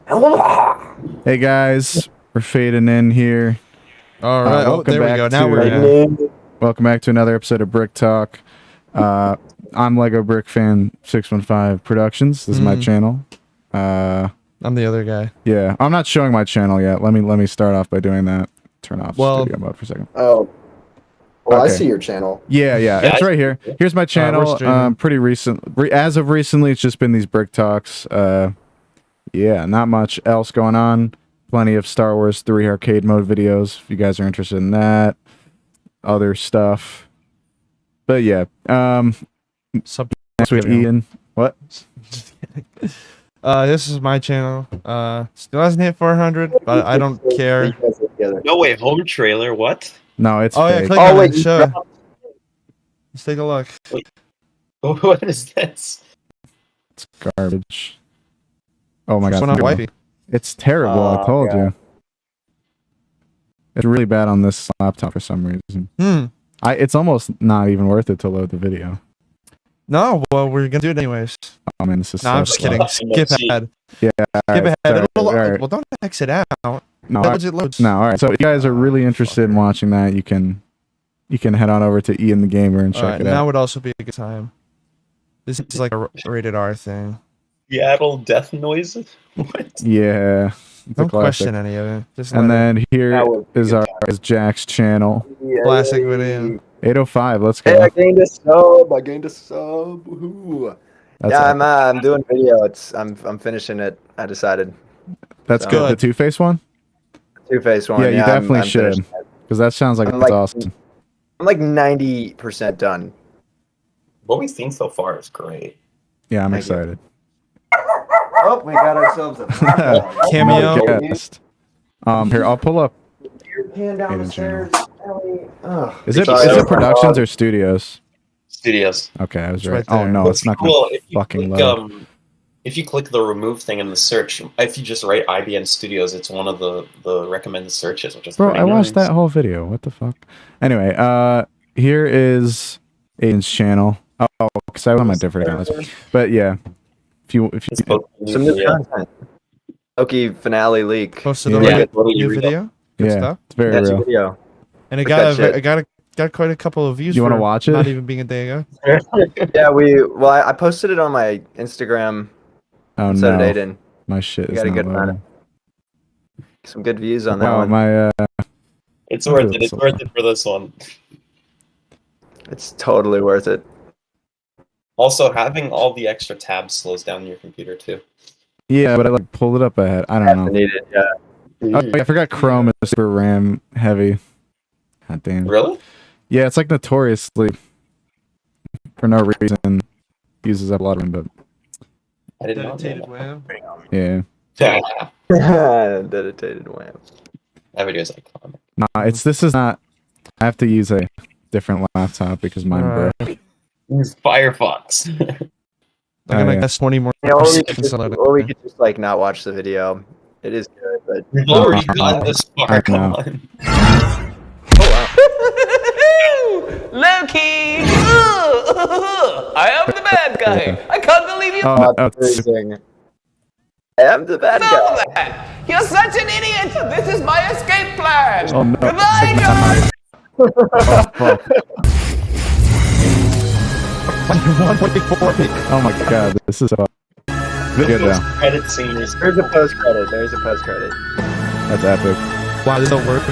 Hey guys, we're fading in here. All right, there we go. Now welcome back to another episode of Brick Talk. I'm LEGOBrickFan615 Productions. This is my channel. I'm the other guy. Yeah, I'm not showing my channel yet. Let me start off by doing that. Turn off studio mode for a second. Oh, well, okay. I see your channel. Yeah, it's right here. Here's my channel. Pretty recent. As of recently, it's just been these Brick Talks. Yeah, not much else going on. Plenty of Star Wars 3 arcade mode videos if you guys are interested in that. Other stuff. But yeah. Next we have Ian. What? This is my channel. Still hasn't hit 400, but I don't care. No way, home trailer, what? No, it's fake. Yeah, click on it, show. Let's take a look. Wait. What is this? It's garbage. Oh my god. One on wifey. It's terrible, I told you. It's really bad on this laptop for some reason. It's almost not even worth it to load the video. No, well, we're gonna do it anyways. Oh man, this is I'm just kidding. Skip ahead. Yeah, skip ahead. Right. Well, don't exit out. No, it loads. No, alright. So if you guys are really interested in watching that, you can head on over to Ian the Gamer and check it out. Now would also be a good time. This is like a rated R thing. Seattle death noises? What? Yeah. Don't question any of it. And then here is Jack's channel. Classic video. 805. Let's go. Hey, I gained a sub. Woohoo. Yeah, I'm doing video. I'm finishing it. I decided. That's good. The Two-Face one? Two-Face one. Yeah, you definitely should. Because that sounds like it's awesome. I'm like 90% done. What we've seen so far is great. Yeah, I'm excited. Oh, we got ourselves a cameo. Here, I'll pull up. Your pan down the stairs. Is it Productions or Studios? Studios. Okay, I was right. Oh no, it's not cool. fucking load. If you click the remove thing in the search, if you just write IBN Studios, it's one of the recommended searches, which is I watched that whole video. What the fuck? Anyway, here is Aiden's channel. Oh, because I went on my different accounts. But yeah, if you some new content. Loki finale leak. Posted a new video. Good stuff. It's very real. Video. And it got quite a couple of views. You want to watch it? Not even being a day ago. Yeah, I posted it on my Instagram. Oh no, Aiden. My shit is not good loading. Some good views on that one. It's worth it. It's worth it for this one. It's totally worth it. Also, having all the extra tabs slows down your computer too. Yeah, but I pulled it up ahead. I don't know. Needed, yeah. Oh, I forgot Chrome is super RAM heavy. God damn. Really? Yeah, it's like notoriously for no reason uses up a lot of RAM, but I didn't know that. Yeah. Dedicated wham. That video is iconic. Nah, this is not. I have to use a different laptop because mine broke. Use Firefox. I'm gonna guess 20 more. Or we could just like not watch the video. It is good, but we've already got this far. Come on. Loki! I am the bad guy. I can't believe you. I am the bad guy. You're such an idiot. This is my escape plan. Oh, no. Goodbye, guys. Oh my god, this is good now. Credit scenes. There's a post credit. That's epic. Wow, this don't work.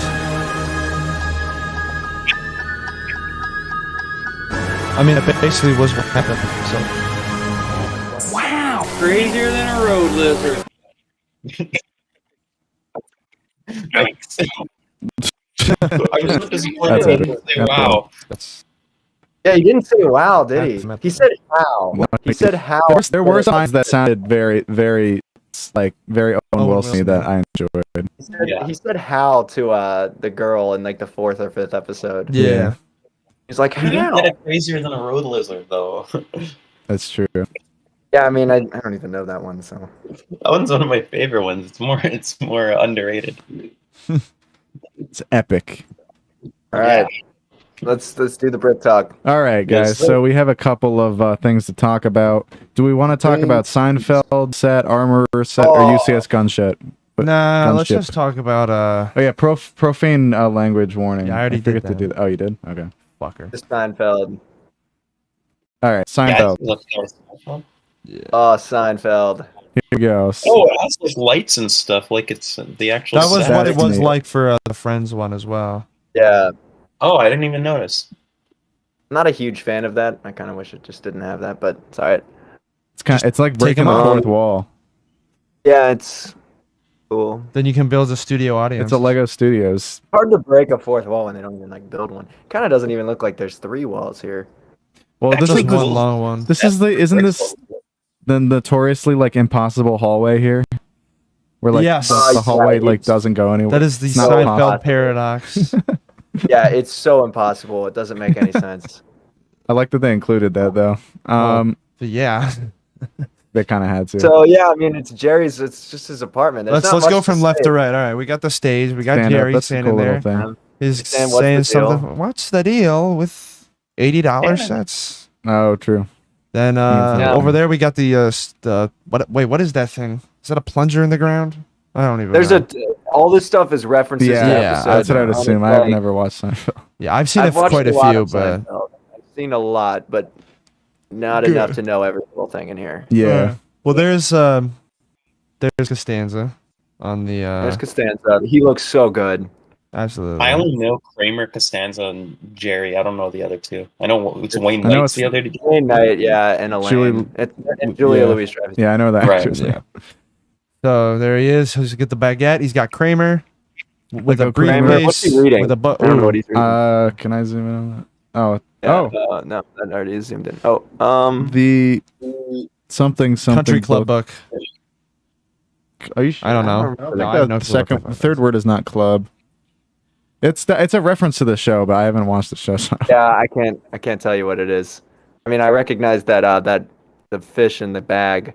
I mean, it basically was what happened. So. Wow, crazier than a road lizard. Thanks. I was disappointed to say wow. Yeah, he didn't say wow, did he? He said how. No, he said how. There were signs that sounded very, very, very Owen Wilson that I enjoyed. He said how to the girl in like the 4th or 5th episode. Yeah. He's like, You how? didn't get it crazier than a road lizard, though. That's true. Yeah, I mean, I don't even know that one, so. That one's one of my favorite ones. It's more underrated. It's epic. All right. let's do the Brick Talk. All right, guys. Yes. So we have a couple of things to talk about. Do we want to talk about Seinfeld set, Armorer set, or UCS gunship? Nah, let's gunship? just talk about Oh yeah, profane language warning. Yeah, I already forget did to that. do that. Oh, you did? Okay. fucker. Seinfeld. All right, Seinfeld. Oh, Seinfeld. Here we go. Oh, it has like lights and stuff, like it's the actual. That was set. what it was neat. like for the Friends one as well. Yeah. Oh, I didn't even notice. I'm not a huge fan of that. I kind of wish it just didn't have that, but it's alright. It's like breaking them the off. fourth wall. Yeah, it's cool. Then you can build a studio audience. It's a Lego Studios. Hard to break a fourth wall when they don't even like build one. Kind of doesn't even look like there's 3 walls here. Well, this Just is one the, long one. this is the isn't this the notoriously like impossible hallway here, where like Yes. the hallway like It's- doesn't go anywhere. That is the It's not Seinfeld possible. paradox. Yeah, it's so impossible. It doesn't make any sense. I like that they included that though. But yeah. They kind of had to. So yeah, I mean, it's Jerry's. It's just his apartment. There's let's not go much from to left say. to right. All right, we got the stage. We got Stand up, Jerry that's a standing cool little there. thing. He's Saying, "What's saying the deal?" something. What's the deal with $80 sets? Oh, true. Then Yeah. over there we got the what? Wait, what is that thing? Is that a plunger in the ground? I don't even. There's know. all this stuff is references. Yeah, to Yeah, episodes. that's what I'd It's assume. I like- have never watched Seinfeld. Yeah, I've seen I've it watched quite a lot few, of but Seinfeld. I've seen a lot, but not Good. enough to know every little thing in here. Yeah. Well, there's Costanza on the There's Costanza. He looks so good. absolutely. I only know Kramer, Costanza, and Jerry. I don't know the other two. I know it's Wayne I know Knight's it's- the other two. Wayne Knight, yeah, and Elaine. Julie- And Julia yeah. Louis-Dreyfus. Yeah, I know that. Right, actress. yeah. So there he is. He's got the baguette. He's got Kramer with a Kramer. briefcase. What's he reading? With a I don't know what he's reading. Can I zoom in on that? Oh, Yeah, no, that already is zoomed in. Oh, the something country club book. Are you I don't know. I don't remember. No, I the have no clue what second, that third word is not club. It's a reference to the show, but I haven't watched the show. So. yeah, I can't tell you what it is. I mean, I recognize that the fish in the bag.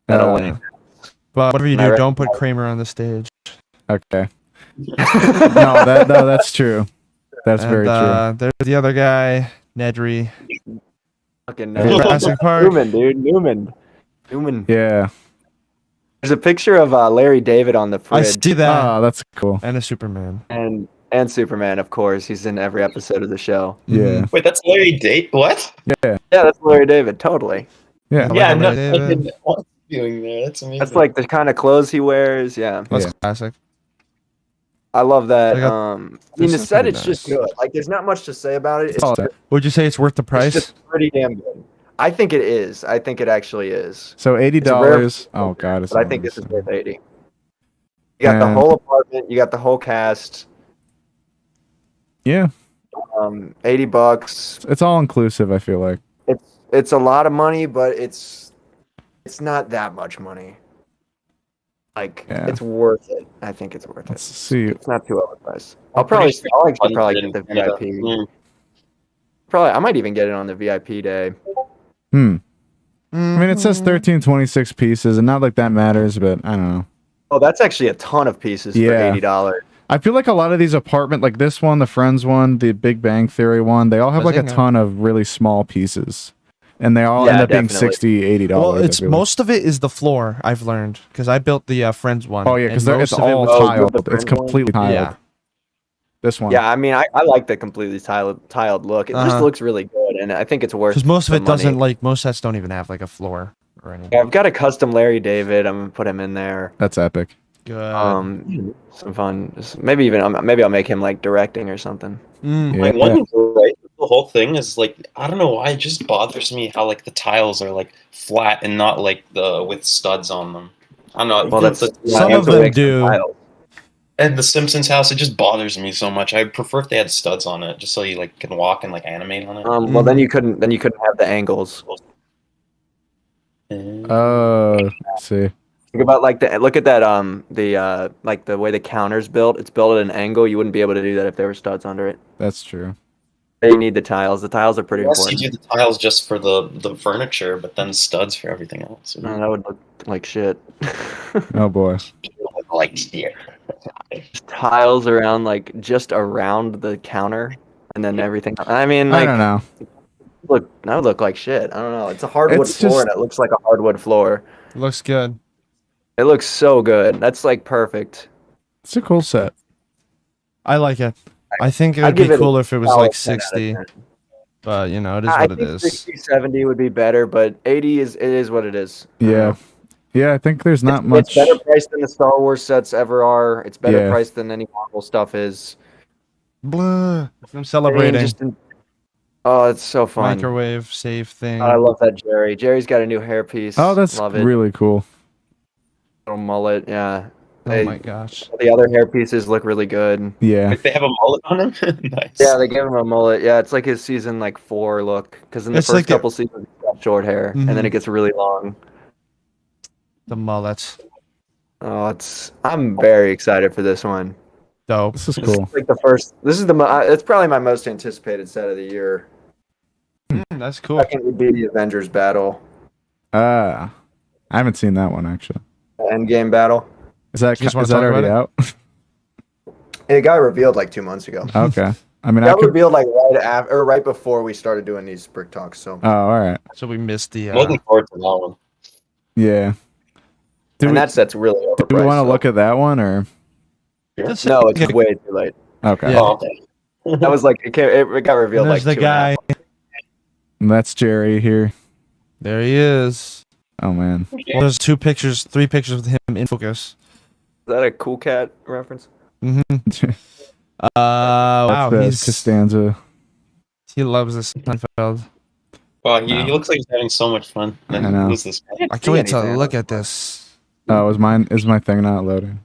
That Elaine. But whatever you I do, don't put Kramer on the stage. Okay. no, that's true. That's And, very true. There's the other guy, Nedry. Fucking Jurassic Park. Newman, dude, Newman. Yeah. There's a picture of Larry David on the I fridge, see that. Oh, that's cool. And a Superman. and Superman, of course. He's in every episode of the show. Yeah. Wait, that's Larry Date? What? Yeah. Yeah, that's Larry David, totally. Yeah. Yeah, Larry no, I David. didn't know what he's doing there. That's amazing. That's like the kind of clothes he wears. Yeah, That's Yeah. classic. I love that. I got- I mean, this the is set, pretty it's just nice. good. Like, there's not much to say about it. It's, all just, that. Would you say it's worth the it's price? just pretty damn good. I think it is. I think it actually is. So It's a $80. rare- Oh God, it's But I all think this this is thing. worth 80. You got the And- whole apartment. You got the whole cast. Yeah, $80. it's all inclusive. I feel like. It's a lot of money, but it's not that much money. Like, Yeah. it's worth it. I think it's worth Let's it. see. It's not too overpriced. I'm I'll actually pretty probably sure get the it's funded VIP. in Canada. I might even get it on the VIP day. I mean, it says 1326 pieces, and not like that matters, but I don't know. Oh, that's actually a ton of pieces Yeah. for $80. I feel like a lot of these apartment, like this one, the Friends one, the Big Bang Theory one, they all have like a Bazinga. ton of really small pieces, and they all Yeah, end up being definitely. $60, $80. Well, I it's feel like. most of it is the floor. I've learned because I built the Friends one. Oh yeah, because and it's most of it all was- Oh, tiled. the It's Friends one? completely tiled. Yeah. This one. Yeah, I mean, I like the completely tiled look. It just Uh-huh. looks really good, and I think it's worth. Because most of the it doesn't money. like most sets don't even have like a floor or anything. Yeah, I've got a custom Larry David. I'm gonna put him in there. That's epic. Good. Some fun. Maybe I'll make him like directing or something. Mm. Yeah. Like one right, the whole thing is like I don't know why it just bothers me how like the tiles are like flat and not like the with studs on them. I don't know. Well, that's the, Some you have of to them make some do. tiles. and the Simpsons house, it just bothers me so much. I prefer if they had studs on it, just so you like can walk and like animate on it. Well, then you couldn't have the angles. Let's see. Think about look at that like the way the counter's built. It's built at an angle. You wouldn't be able to do that if there were studs under it. That's true. You need the tiles. The tiles are pretty Unless important. you do the tiles just for the furniture, but then studs for everything else. No, that would look like shit. Oh boy. Like here. Tiles around just around the counter. and then everything. I mean, I like, don't know. that would look like shit. I don't know. It's a hardwood It's floor, just- and it looks like a hardwood floor. Looks good. It looks so good. That's like perfect. It's a cool set. I like it. I think it I'd would be give it a cooler if it was solid like 10 out of 60, 10. but you know, it is I what it think is. 60, 70 would be better, but 80 is what it is. Yeah. Yeah, I think there's not much. It's better priced than the Star Wars sets ever are. It's better Yeah. priced than any Marvel stuff is. Blah. I'm I mean, celebrating. oh, it's so fun. Microwave save thing. I love that Jerry. Jerry's got a new hairpiece. Oh, that's love it. really cool. Little mullet, yeah. Oh my gosh. The other hairpieces look really good. Yeah. Like they have a mullet on him. Nice. Yeah, they gave him a mullet. Yeah, it's like his season 4 look. Because in the It's first like the- couple seasons, he's got short hair, and then Mhm. it gets really long. The mullet. Oh, I'm very excited for this one. Dope. This is This is cool. like the first. This is it's probably my most anticipated set of the year. That's cool. Second would be the Avengers battle, I haven't seen that one actually. the Endgame battle. Is that You just wanna is that talk already about out? It got revealed 2 months ago. Okay. I mean, It I got could. revealed right after or right before we started doing these brick talks. So, Oh, all right. So we missed the. I'm looking forward to that one. Yeah. Do and we, that set's really overpriced. do we want to so- look at that one or? This- No, it's way too late. Okay. Yeah. Oh, okay. That was it got revealed And there's the 2.5 guy. And that's Jerry here. There he is. Oh man. Well, there's 3 pictures with him in focus. Is that a Cool Cat reference? Mm-hmm. Wow, the he's Costanza. he loves this Seinfeld. Wow, he looks like he's having so much fun. I know. Who's this? I can't wait to look at this. Oh, is my thing not loading?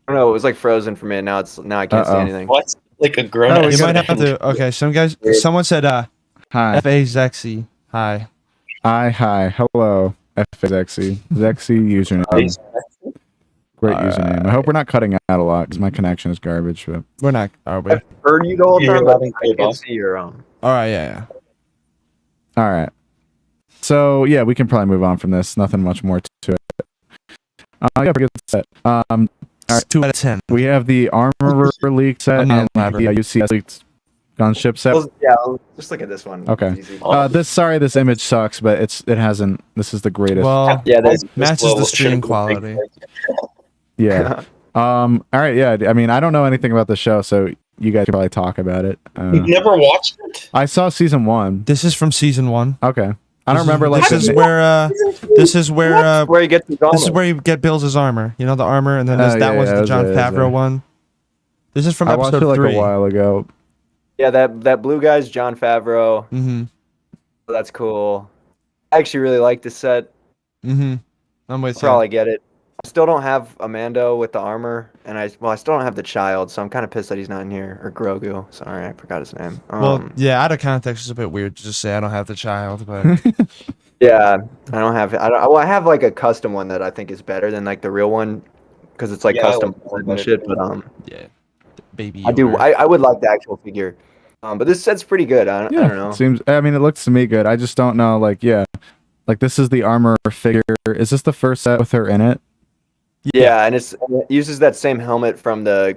I don't know. It was frozen for me. And now I can't see Uh-oh. anything. What? Like a grown Oh, up. You might have to. Okay, someone said Hi. F.A. Zexy. Hi. Hi. Hello. Zexy. Zexy username. Great username. I hope we're not cutting out a lot because my connection is garbage. But We're not. Are we? I've heard you the whole You're time, but loving I can't K-pop. see your own. All right. Yeah. all right. So yeah, we can probably move on from this. Nothing much more to it. Yeah, forget the set. All right. 2 out of 10. We have the Armorer League set I'm not and the elaborating. UCS League gunship set. Just look at this one. Okay. It's easy. This image sucks, but it hasn't. This is the greatest. Well, Yeah, there's matches the stream quality. Yeah. All right. Yeah. I mean, I don't know anything about the show, so you guys can probably talk about it. You've never watched it? I saw season 1. This is from season 1. Okay. I don't remember like This the is where. This is where. where you get the This is where you get Bill's armor. You know the armor, and then Oh, that yeah, one's yeah, the it John was there, it was Favreau there. one. This is from I watched episode it 3. a while ago. Yeah, that blue guy's John Favreau. Mm-hmm. That's cool. I actually really like this set. Mm-hmm. I'm with you. Probably get it. I still don't have Amando with the armor, and I still don't have the child, so I'm kind of pissed that he's not in here. Or Grogu. Sorry, I forgot his name. Well, yeah, out of context, it's a bit weird to just say I don't have the child, but yeah, I don't have. I have a custom one that I think is better than the real one, because it's Yeah, I custom like and that. shit. But yeah, baby. I do. Yoda. I would like the actual figure. But this set's pretty good. I don't know. Seems. I mean, it looks to me good. I just don't know. This is the armor figure. Is this the first set with her in it? Yeah, and it uses that same helmet from the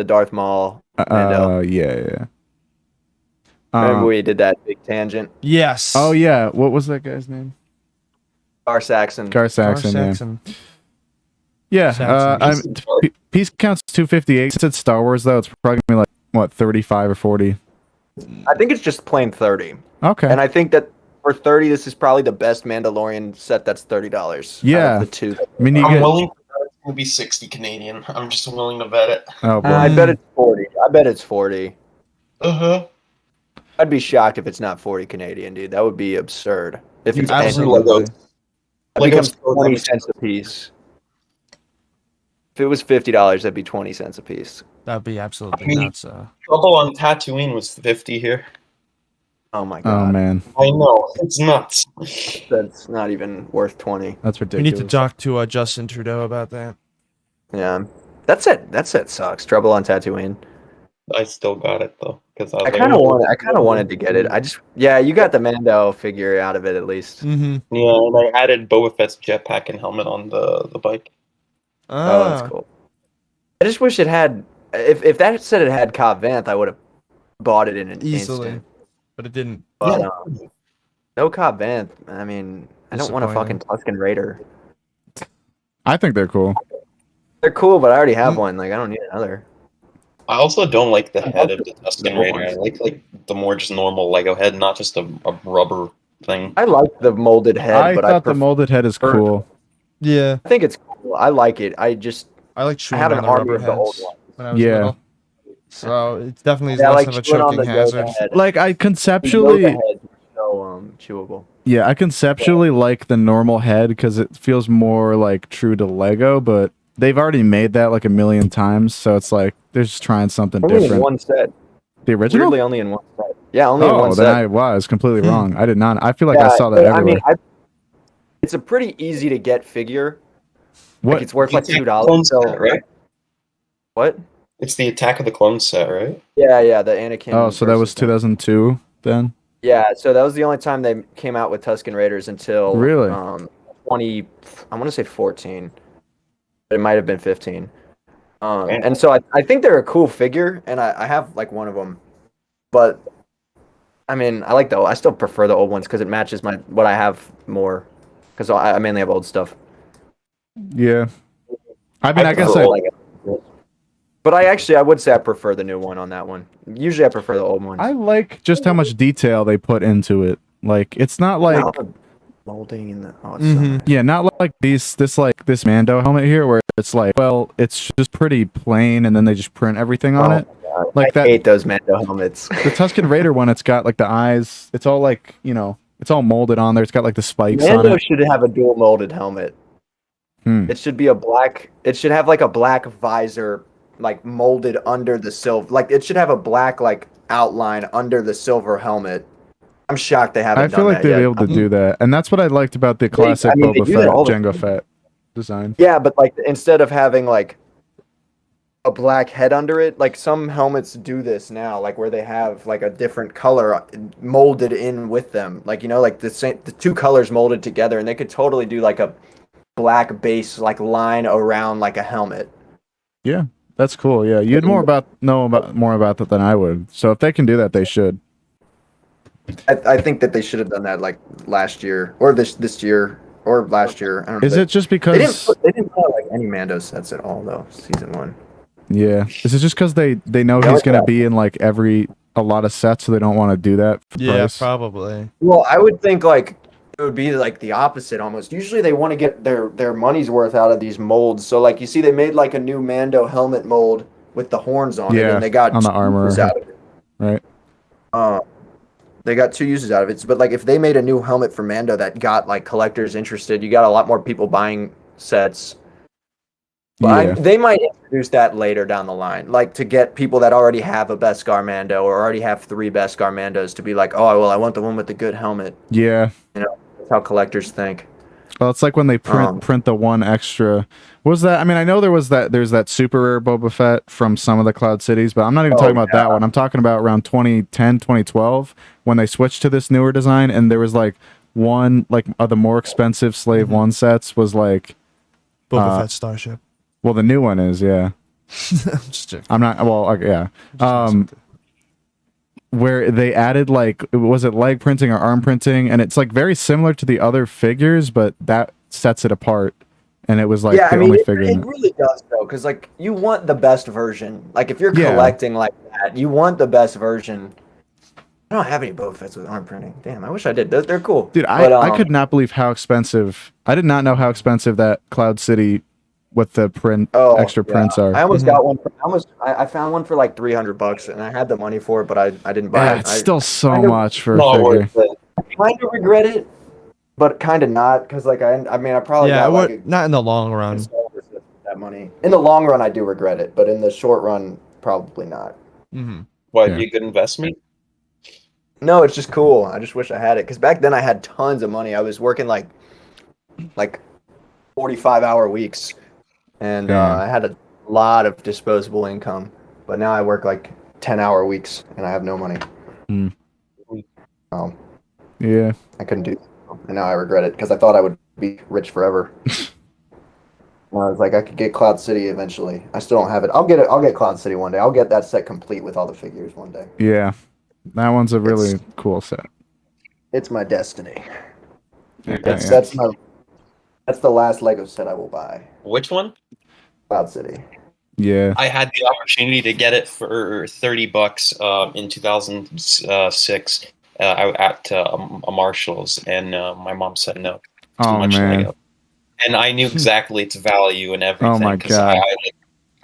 Darth Maul. Mando. Yeah. Remember we did that big tangent? Yes. Oh yeah. What was that guy's name? Gar Saxon. Gar Gar Saxon. Yeah. Saxon. Yeah. Saxon. Piece count's 258. Since it's Star Wars though, it's probably gonna be what 35 or 40. I think it's just plain 30. Okay. And I think that for 30, this is probably the best Mandalorian set that's $30. Yeah. Out of the two. I mean, you I'm get. willing to bet it's going to be 60 Canadian. I'm just willing to bet it. Oh boy. I bet it's 40. I bet it's 40. Uh-huh. I'd be shocked if it's not 40 Canadian, dude. That would be absurd. If it's Absolutely. it becomes Legos 20 cents a piece. If it was $50, that'd be 20 cents a piece. That'd be absolutely I mean- nuts. Trouble on Tatooine was 50 here. Oh my god. Oh man, I know. It's nuts. That's not even worth 20. that's We ridiculous. need to talk to Justin Trudeau about that. Yeah. That set sucks. Trouble on Tatooine. I still got it, though. Because I kind of wanted to get it. You got the Mando figure out of it at least. Mm-hmm. Yeah, and I added Boba Fett's jetpack and helmet on the bike. Oh, that's cool. I just wish it had. If that said it had Cobb Vanth, I would have bought it in an Easily. instant. But it didn't. But no Cobb Vanth. I mean, I don't want a fucking Tusken Raider. I think they're cool. They're cool, but I already have one. Like I don't need another. I also don't like the head of the Tusken Raider. I like the more just normal Lego head, not just a rubber thing. I like the molded head, I but thought the molded head is cool. Yeah. I think it's cool. I like it. I like I have an army of the old heads ones. when I was little. So it's definitely Yeah, less like of a chewing on choking the hazard. Yoda head. Like I The conceptually, Yoda heads are so chewable. yeah, I conceptually like the normal head because it feels more like true to Lego, but they've already made that like a million times, so it's like they're just trying something Only different. in one set. The original? Weirdly, only in one set. Yeah, only in one Oh, set. then I was completely wrong. I did not. I feel like I saw that I everywhere. mean, it's a pretty easy to get figure. What? Like it's worth like $2. Clone set, right? What? It's the Attack of the Clones set, right? Yeah, the Anakin. Oh, so that was versus them. 2002 then? Yeah, so that was the only time they came out with Tusken Raiders until Really? 20. I want to say 14, but it might have been 15. And so I think they're a cool figure, and I have like one of them, but I mean I still prefer the old ones because it matches what I have more, because I mainly have old stuff. Yeah. I mean, I guess But I would say I prefer the new one on that one. Usually I prefer the old ones. I like just how much detail they put into it. Like it's not like molding in the yeah, not like this Mando helmet here where it's like, well, it's just pretty plain and then they just print everything on it. Like I hate those Mando helmets. The Tusken Raider one, it's got like the eyes. It's all like, it's all molded on there. It's got like the spikes on Mando it. should have a dual molded helmet. It should be it should have like a black visor, like molded under the silver. Like it should have a black like outline under the silver helmet. I'm shocked they haven't. I feel like they'd be able to do that, and that's what I liked about the classic Boba Fett, Jango Fett design. Yeah, but like instead of having like a black head under it, like some helmets do this now, like where they have like a different color molded in with them, like like the two colors molded together, and they could totally do like a black base like line around like a helmet. Yeah, that's cool. Yeah, you'd know more about that than I would. So if they can do that, they should. I think that they should have done that like last year or this year or last year. I don't know. Is it just because they didn't put like any Mando sets at all though? Season 1. Yeah. Is it just because they know he's gonna be in like a lot of sets, so they don't want to do that? Yeah, probably. Well, I would think like it would be like the opposite almost. Usually they want to get their money's worth out of these molds. So like you see, they made like a new Mando helmet mold with the horns on it, and they got on the armor out of it. Right. They got 2 uses out of it. But like if they made a new helmet for Mando that got like collectors interested, you got a lot more people buying sets. But they might introduce that later down the line, like to get people that already have a Beskar Mando or already have 3 Beskar Mandos to be like, oh, well, I want the one with the good helmet. Yeah. That's how collectors think. Well, it's like when they print the one extra. What was that? I mean, I know there's that super rare Boba Fett from some of the Cloud Cities, but I'm not even talking about that one. I'm talking about around 2010, 2012 when they switched to this newer design, and there was like one the more expensive Slave 1 sets was like Boba Fett Starship. Well, the new one is, yeah. I'm just joking. I'm not. Well, yeah. Where they added was it leg printing or arm printing, and it's like very similar to the other figures, but that sets it apart. And it was like only figure. It really does though, because like you want the best version. Like if you're collecting like that, you want the best version. I don't have any Boba Fetts with arm printing. Damn, I wish I did. They're cool. Dude, I could not believe how expensive. I did not know how expensive that Cloud City with the extra prints are. I almost got one. I found one for like $300, and I had the money for it, but I didn't buy it. It's still so much for a figure. I kind of regret it, but kind of not, because like I probably got not in the long run. That money in the long run, I do regret it, but in the short run, probably not. Why? Be a good investment? No, it's just cool. I just wish I had it, because back then I had tons of money. I was working like 45-hour weeks. And I had a lot of disposable income, but now I work like 10-hour weeks and I have no money. Yeah, I couldn't do that. And now I regret it because I thought I would be rich forever. I was like, I could get Cloud City eventually. I still don't have it. I'll get it. I'll get Cloud City one day. I'll get that set complete with all the figures one day. Yeah, that one's a really cool set. It's my destiny. Yeah, That's the last Lego set I will buy. Which one? Cloud City. Yeah. I had the opportunity to get it for $30 in 2006 at a Marshall's, and my mom said no. Too much man. Lego. And I knew exactly its value and everything. Oh my god!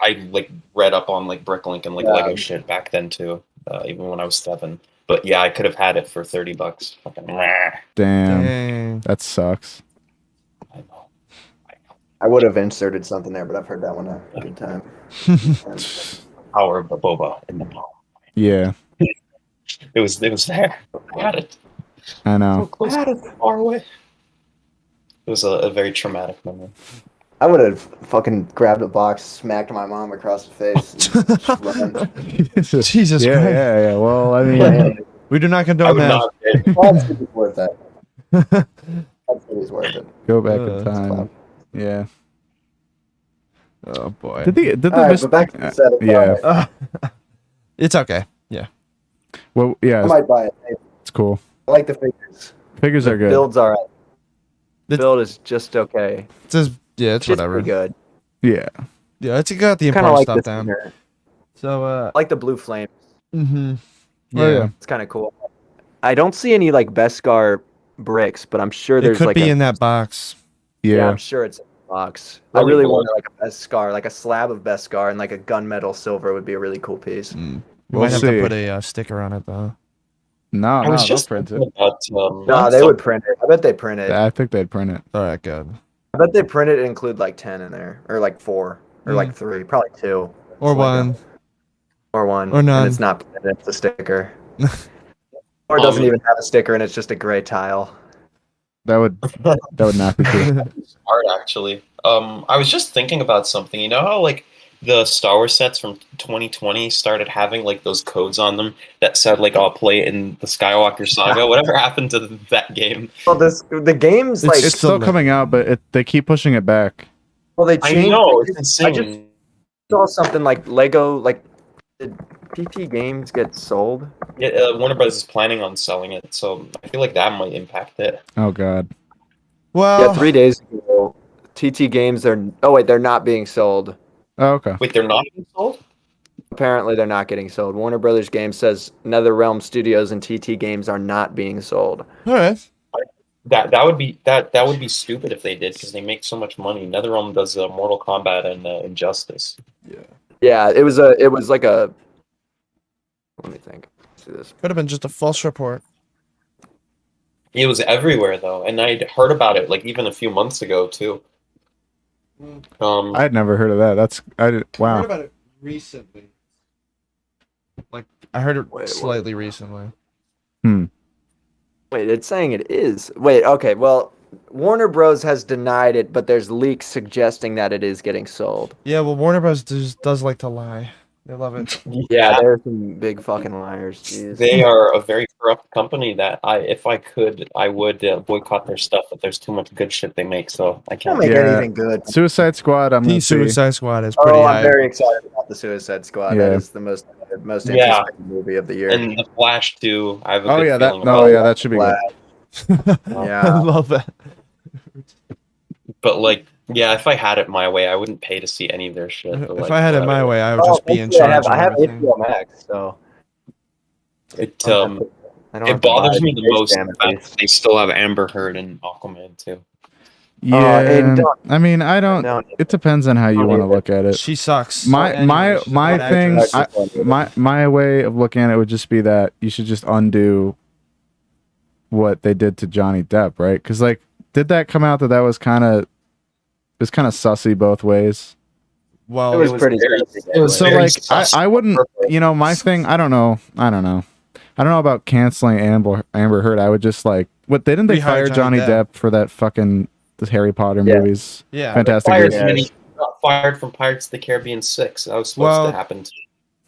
I read up on like BrickLink and like Lego shit back then too, even when I was 7. But yeah, I could have had it for $30. Fucking damn, that sucks. I know. I would have inserted something there, but I've heard that one a good time. Power of the boba in the palm. Yeah, it was there. I had it. I know. So close, far away. It was a very traumatic memory. I would have fucking grabbed a box, smacked my mom across the face. And Jesus yeah, Christ. yeah. Well, I mean, We do not I condone would that. not. Cloud City's worth that. Cloud City's worth it. go back in that's time. Yeah. Oh boy. Did the All right, but back to the set. yeah. It's okay. Yeah. Well, yeah. I might buy it. It's cool. I like the figures. Figures are good. Build's all right. The- Build is just okay. It's just, yeah, it's Just whatever. pretty good. Yeah. Yeah, it's got the Kind of important like stuff this down. here. So I like the blue flame. mm-hmm. Oh, yeah. It's kind of cool. I don't see any like Beskar bricks, but I'm sure It there's could like be in that box. yeah, Yeah. I'm sure it's in the box. I Really really cool. want like a Beskar, like a slab of Beskar, and like a gunmetal silver would be a really cool piece. We We'll might have see. to put a sticker on it though. No, I no, was they'll just print it. thinking about. No, they would print it. I bet they print it. I think they'd print it. All right, good. I bet they print it and include like 10 in there, or like 4, or like 3, probably 2, Or It's like one. or 1, Or none. And it's not printed, it's a sticker. Or it doesn't even have a sticker, and it's just a gray tile. That would not be cool. Art actually. I was just thinking about something. You know how like the Star Wars sets from 2020 started having like those codes on them that said like I'll play it in the Skywalker Saga. Whatever happened to that game? Well, the game's It's, like it's still coming out, but they keep pushing it back. well, they I changed. know it. it's insane. I just saw something like Lego, like did PT games get sold? Yeah, Warner Bros is planning on selling it, so I feel like that might impact it. Oh god. Well, Yeah, 3 days ago, TT games are. Oh wait, they're not being sold. Oh, okay. Wait, they're not being sold? Apparently, they're not getting sold. Warner Brothers Games says NetherRealm Studios and TT games are not being sold. all right. That would be stupid if they did because they make so much money. NetherRealm does Mortal Kombat and Injustice. Yeah, it was like a. Let me think. Let's see this. Could have been just a false report. It was everywhere though, and I'd heard about it like even a few months ago too. I had never heard of that. I heard Wow. about it recently. Like I heard it Wait, slightly recently. Wait, it's saying it is. Wait, okay. Well, Warner Bros has denied it, but there's leaks suggesting that it is getting sold. Yeah, well, Warner Bros. does like to lie. They love it. Yeah, they're some big fucking liars. Jeez. They are a very corrupt company that if I could, I would boycott their stuff, but there's too much good shit they make, so I Don't can't. make Yeah. anything good. Suicide Squad. I'm The gonna see. Suicide Squad is pretty Oh, high. I'm very excited about the Suicide Squad. Yeah. That is the most Yeah. interesting movie of the year. And the Flash too. I have a Oh good yeah, that. feeling No, about yeah, that should be good. I Yeah. love that. But like, yeah, if I had it my way, I wouldn't pay to see any of their shit. but, If like, I had it my whatever. way, I would just be in thankfully, charge. I have of everything. HBO Max, so It I don't have it to bothers buy me the Space most Jam at that least. they still have Amber Heard and Aquaman too. Yeah. and don't- I mean, I don't. don't- It depends on how you don't want to even- look at it. She sucks. My Anyways, my that thing. actress. My way of looking at it would just be that you should just undo what they did to Johnny Depp, right? Because like, did that come out that was kind of sussy both ways? Well, It was pretty very- crazy. it was So very like, sus. I wouldn't. You know, my thing. I don't know about canceling Amber Heard. I would just like, what didn't they Rehire fire Johnny Johnny Depp for that fucking the Harry Potter Yeah. movies? yeah. Fantastic Fired Beasts. him and he got fired from Pirates of the Caribbean 6. That was supposed Well, to happen.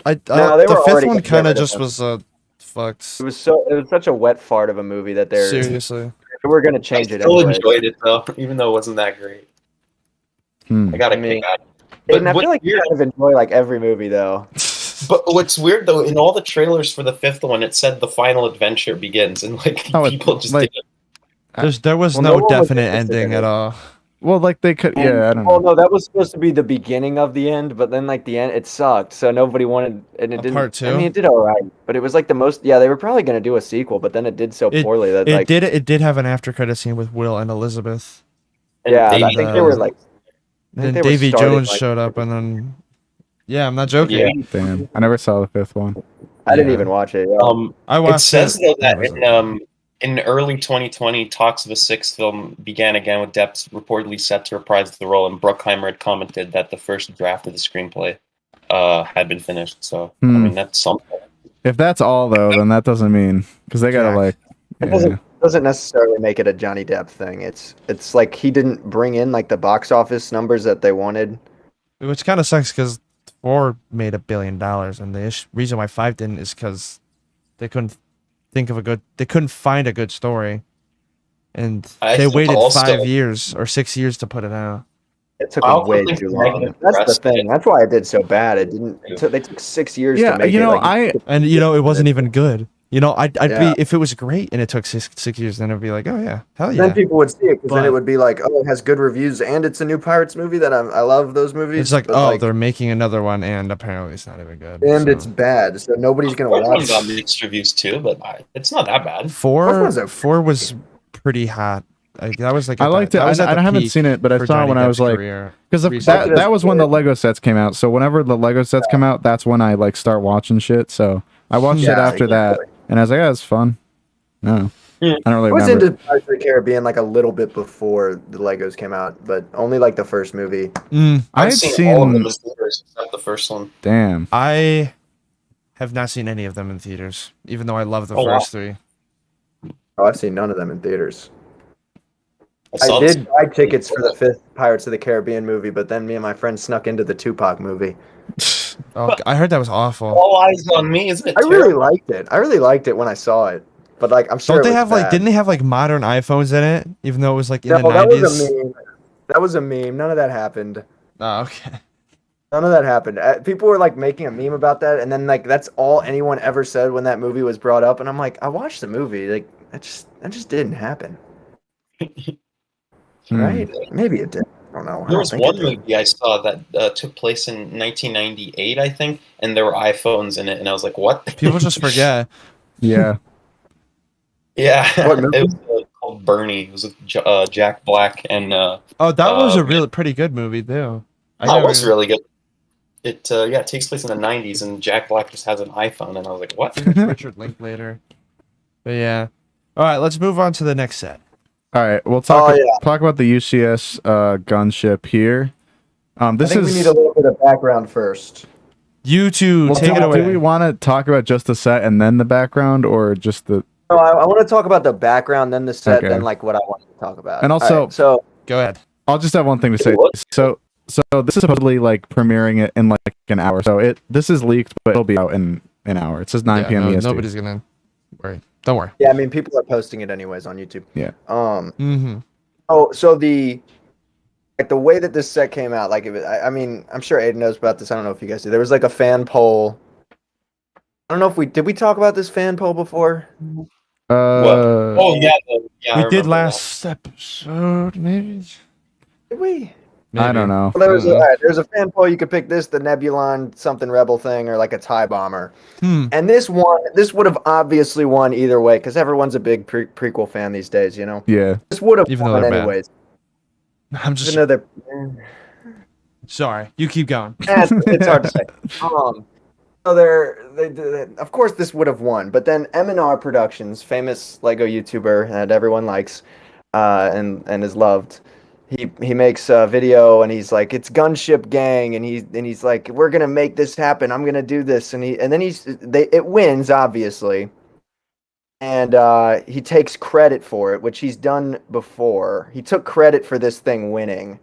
No, they the were fifth already one gonna kind get of rid of just him. was fucked. It was such a wet fart of a movie that Seriously. we're gonna I change it still anyway. enjoyed it though, even though it wasn't that great. I gotta kick out. But I feel like you kind of enjoy like every movie though. But what's weird though, in all the trailers for the 5th one, it said the final adventure begins, and like people just didn't. There was no no definite ending at all. Well, like they could, yeah. I don't know. Oh no, that was supposed to be the beginning of the end, but then like the end, it sucked. So nobody wanted, and it didn't. Part 2? I mean, it did all right, but it was like the most. Yeah, they were probably gonna do a sequel, but then it did so poorly that like it did have an after credit scene with Will and Elizabeth. Yeah, I think they were like. Then Davy Jones showed up, and then I'm not joking. Yeah. Damn, I never saw the 5th one. I didn't even watch it. Yeah. I watched. It says though that in early 2020, talks of a 6th film began again, with Depp reportedly set to reprise the role, and Bruckheimer had commented that the first draft of the screenplay had been finished. So I mean, that's something. If that's all though, then that doesn't mean, because they gotta like. It doesn't necessarily make it a Johnny Depp thing. It's like he didn't bring in like the box office numbers that they wanted, which kind of sucks because 4 made $1 billion, and the reason why 5 didn't is because they couldn't find a good story, and they waited 5 years or 6 years to put it out. It took way too long. That's the thing. That's why it did so bad. It didn't. They took 6 years to make it. It wasn't even good. I'd be, if it was great and it took six years, then it'd be like, oh yeah, hell yeah. Then people would see it, because then it would be like, oh, it has good reviews and it's a new Pirates movie that I love those movies. It's like, they're making another one and apparently it's not even good. And it's bad, so nobody's gonna watch it. Got mixed reviews too, but it's not that bad. 4 was pretty hot. Like, that was like I liked it. I haven't seen it, but I saw it when I was like, because that was when the Lego sets came out. So whenever the Lego sets come out, that's when I like start watching shit. So I watched it after that. And I was like, yeah, it's fun. No, I don't really remember. I was into Pirates of the Caribbean like a little bit before the Legos came out, but only like the first movie. I've seen all of them in theaters except the first one. Damn. I have not seen any of them in theaters, even though I love the first 3. Oh, I've seen none of them in theaters. I did buy tickets for the 5th Pirates of the Caribbean movie, but then me and my friend snuck into the Tupac movie. Oh, I heard that was awful. All eyes on me, isn't it? I really liked it. I really liked it when I saw it, but like I'm sure. Don't they have like? Didn't they have like modern iPhones in it? Even though it was like in the 90s. That was a meme. That was a meme. None of that happened. Oh, okay. None of that happened. People were like making a meme about that, and then like that's all anyone ever said when that movie was brought up. And I'm like, I watched the movie. Like that just didn't happen. Right? Maybe it did. I don't know. There was one movie I saw that took place in 1998, I think, and there were iPhones in it, and I was like, "What?" People just forget. Yeah. Yeah. It was called Bernie. It was with Jack Black and. That was a really pretty good movie too. It was really good. It takes place in the 90s, and Jack Black just has an iPhone, and I was like, "What?" Richard Linklater. But yeah. All right, let's move on to the next set. All right, we'll talk about the UCS gunship here. We need a little bit of background first. You two, take it away. Do we want to talk about just the set and then the background, or just the? No, I want to talk about the background, then the set, then like what I want to talk about. And also, so go ahead. I'll just have one thing to say. So this is supposedly like premiering it in like an hour. So this is leaked, but it'll be out in an hour. It says 9 p.m. EST. Nobody's gonna worry. Don't worry. Yeah, I mean, people are posting it anyways on YouTube. Yeah. Oh, so the way that this set came out, like, I mean, I'm sure Aiden knows about this. I don't know if you guys do. There was like a fan poll. I don't know if did we talk about this fan poll before? Oh yeah, we did last episode, maybe. Did we? Maybe. I don't know. Well, there's a fan poll. You could pick this, the Nebulon something Rebel thing, or like a TIE bomber. And this would have obviously won either way, because everyone's a big prequel fan these days, you know? Yeah. This would have won anyways. I'm just... Sorry, you keep going. It's hard to say. So they of course this would have won, but then M&R Productions, famous Lego YouTuber that everyone likes and is loved, he makes a video and he's like, it's Gunship Gang, and he's like, we're gonna make this happen, I'm gonna do this, and then it wins obviously, and he takes credit for it, which he's done before. He took credit for this thing winning,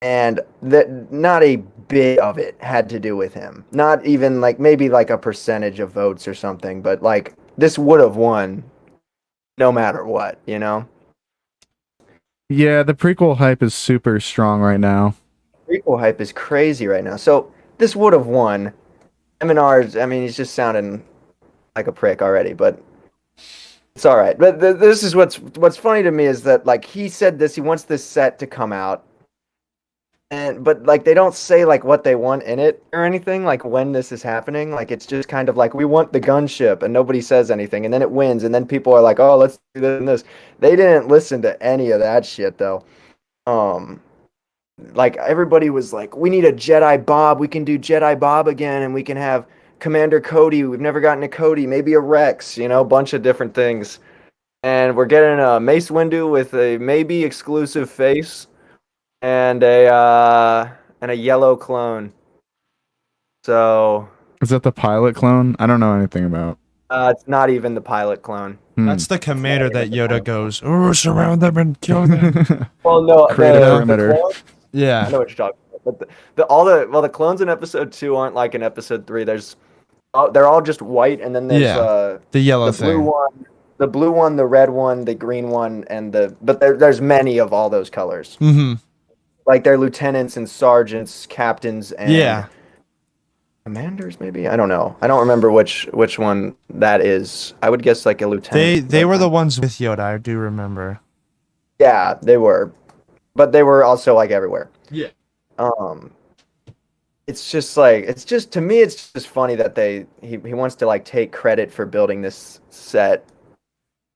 and that not a bit of it had to do with him, not even like maybe like a percentage of votes or something, but like this would have won no matter what, you know? Yeah, the prequel hype is super strong right now. prequel hype is crazy right now. So this would have won. M&R's, I mean, he's just sounding like a prick already, but it's all right. But this is what's funny to me is that like he said this, he wants this set to come out, but like they don't say like what they want in it or anything, like when this is happening. Like it's just kind of like we want the gunship, and nobody says anything, and then it wins, and then people are like, oh, let's do this and this. They didn't listen to any of that shit though. Like everybody was like, we need a Jedi Bob. We can do Jedi Bob again, and we can have Commander Cody. We've never gotten a Cody. Maybe a Rex. You know, a bunch of different things. And we're getting a Mace Windu with a maybe exclusive face, and a yellow clone. So is that the pilot clone? I don't know anything about. It's not even the pilot clone. That's the commander that Yoda goes, oh, surround them and kill them. Well, no, create a perimeter. Yeah, I know what you're talking about. But the clones in episode 2 aren't like in episode 3. They're all just white, and then there's the yellow the blue one, the blue one, the red one, the green one, but there's many of all those colors. Mm-hmm. Like they're lieutenants and sergeants, captains, and commanders. Maybe I don't know. I don't remember which one that is. I would guess like a lieutenant. They were the ones with Yoda. I do remember. Yeah, they were. But they were also like everywhere. Yeah. It's just to me it's just funny that he wants to like take credit for building this set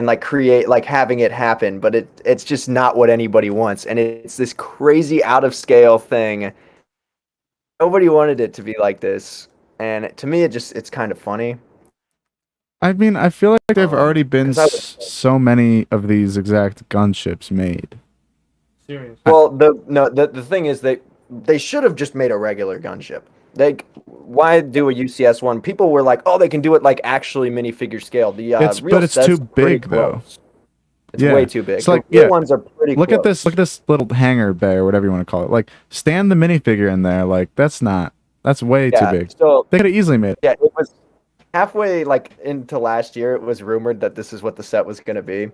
and like create like having it happen, but it's just not what anybody wants, and it's this crazy out of scale thing. Nobody wanted it to be like this, and to me it's kind of funny. I mean, I feel like there've already been so many of these exact gunships made. Seriously. Well, the thing is they should have just made a regular gunship. Why do a UCS one? People were like, oh, they can do it like actually minifigure scale. But it's too big though. It's way too big. It's like, the ones are pretty. Look at this little hanger bay or whatever you want to call it. Like stand the minifigure in there. Like that's way too big. So they could have easily made it. Yeah, it was halfway like into last year. It was rumored that this is what the set was going to be.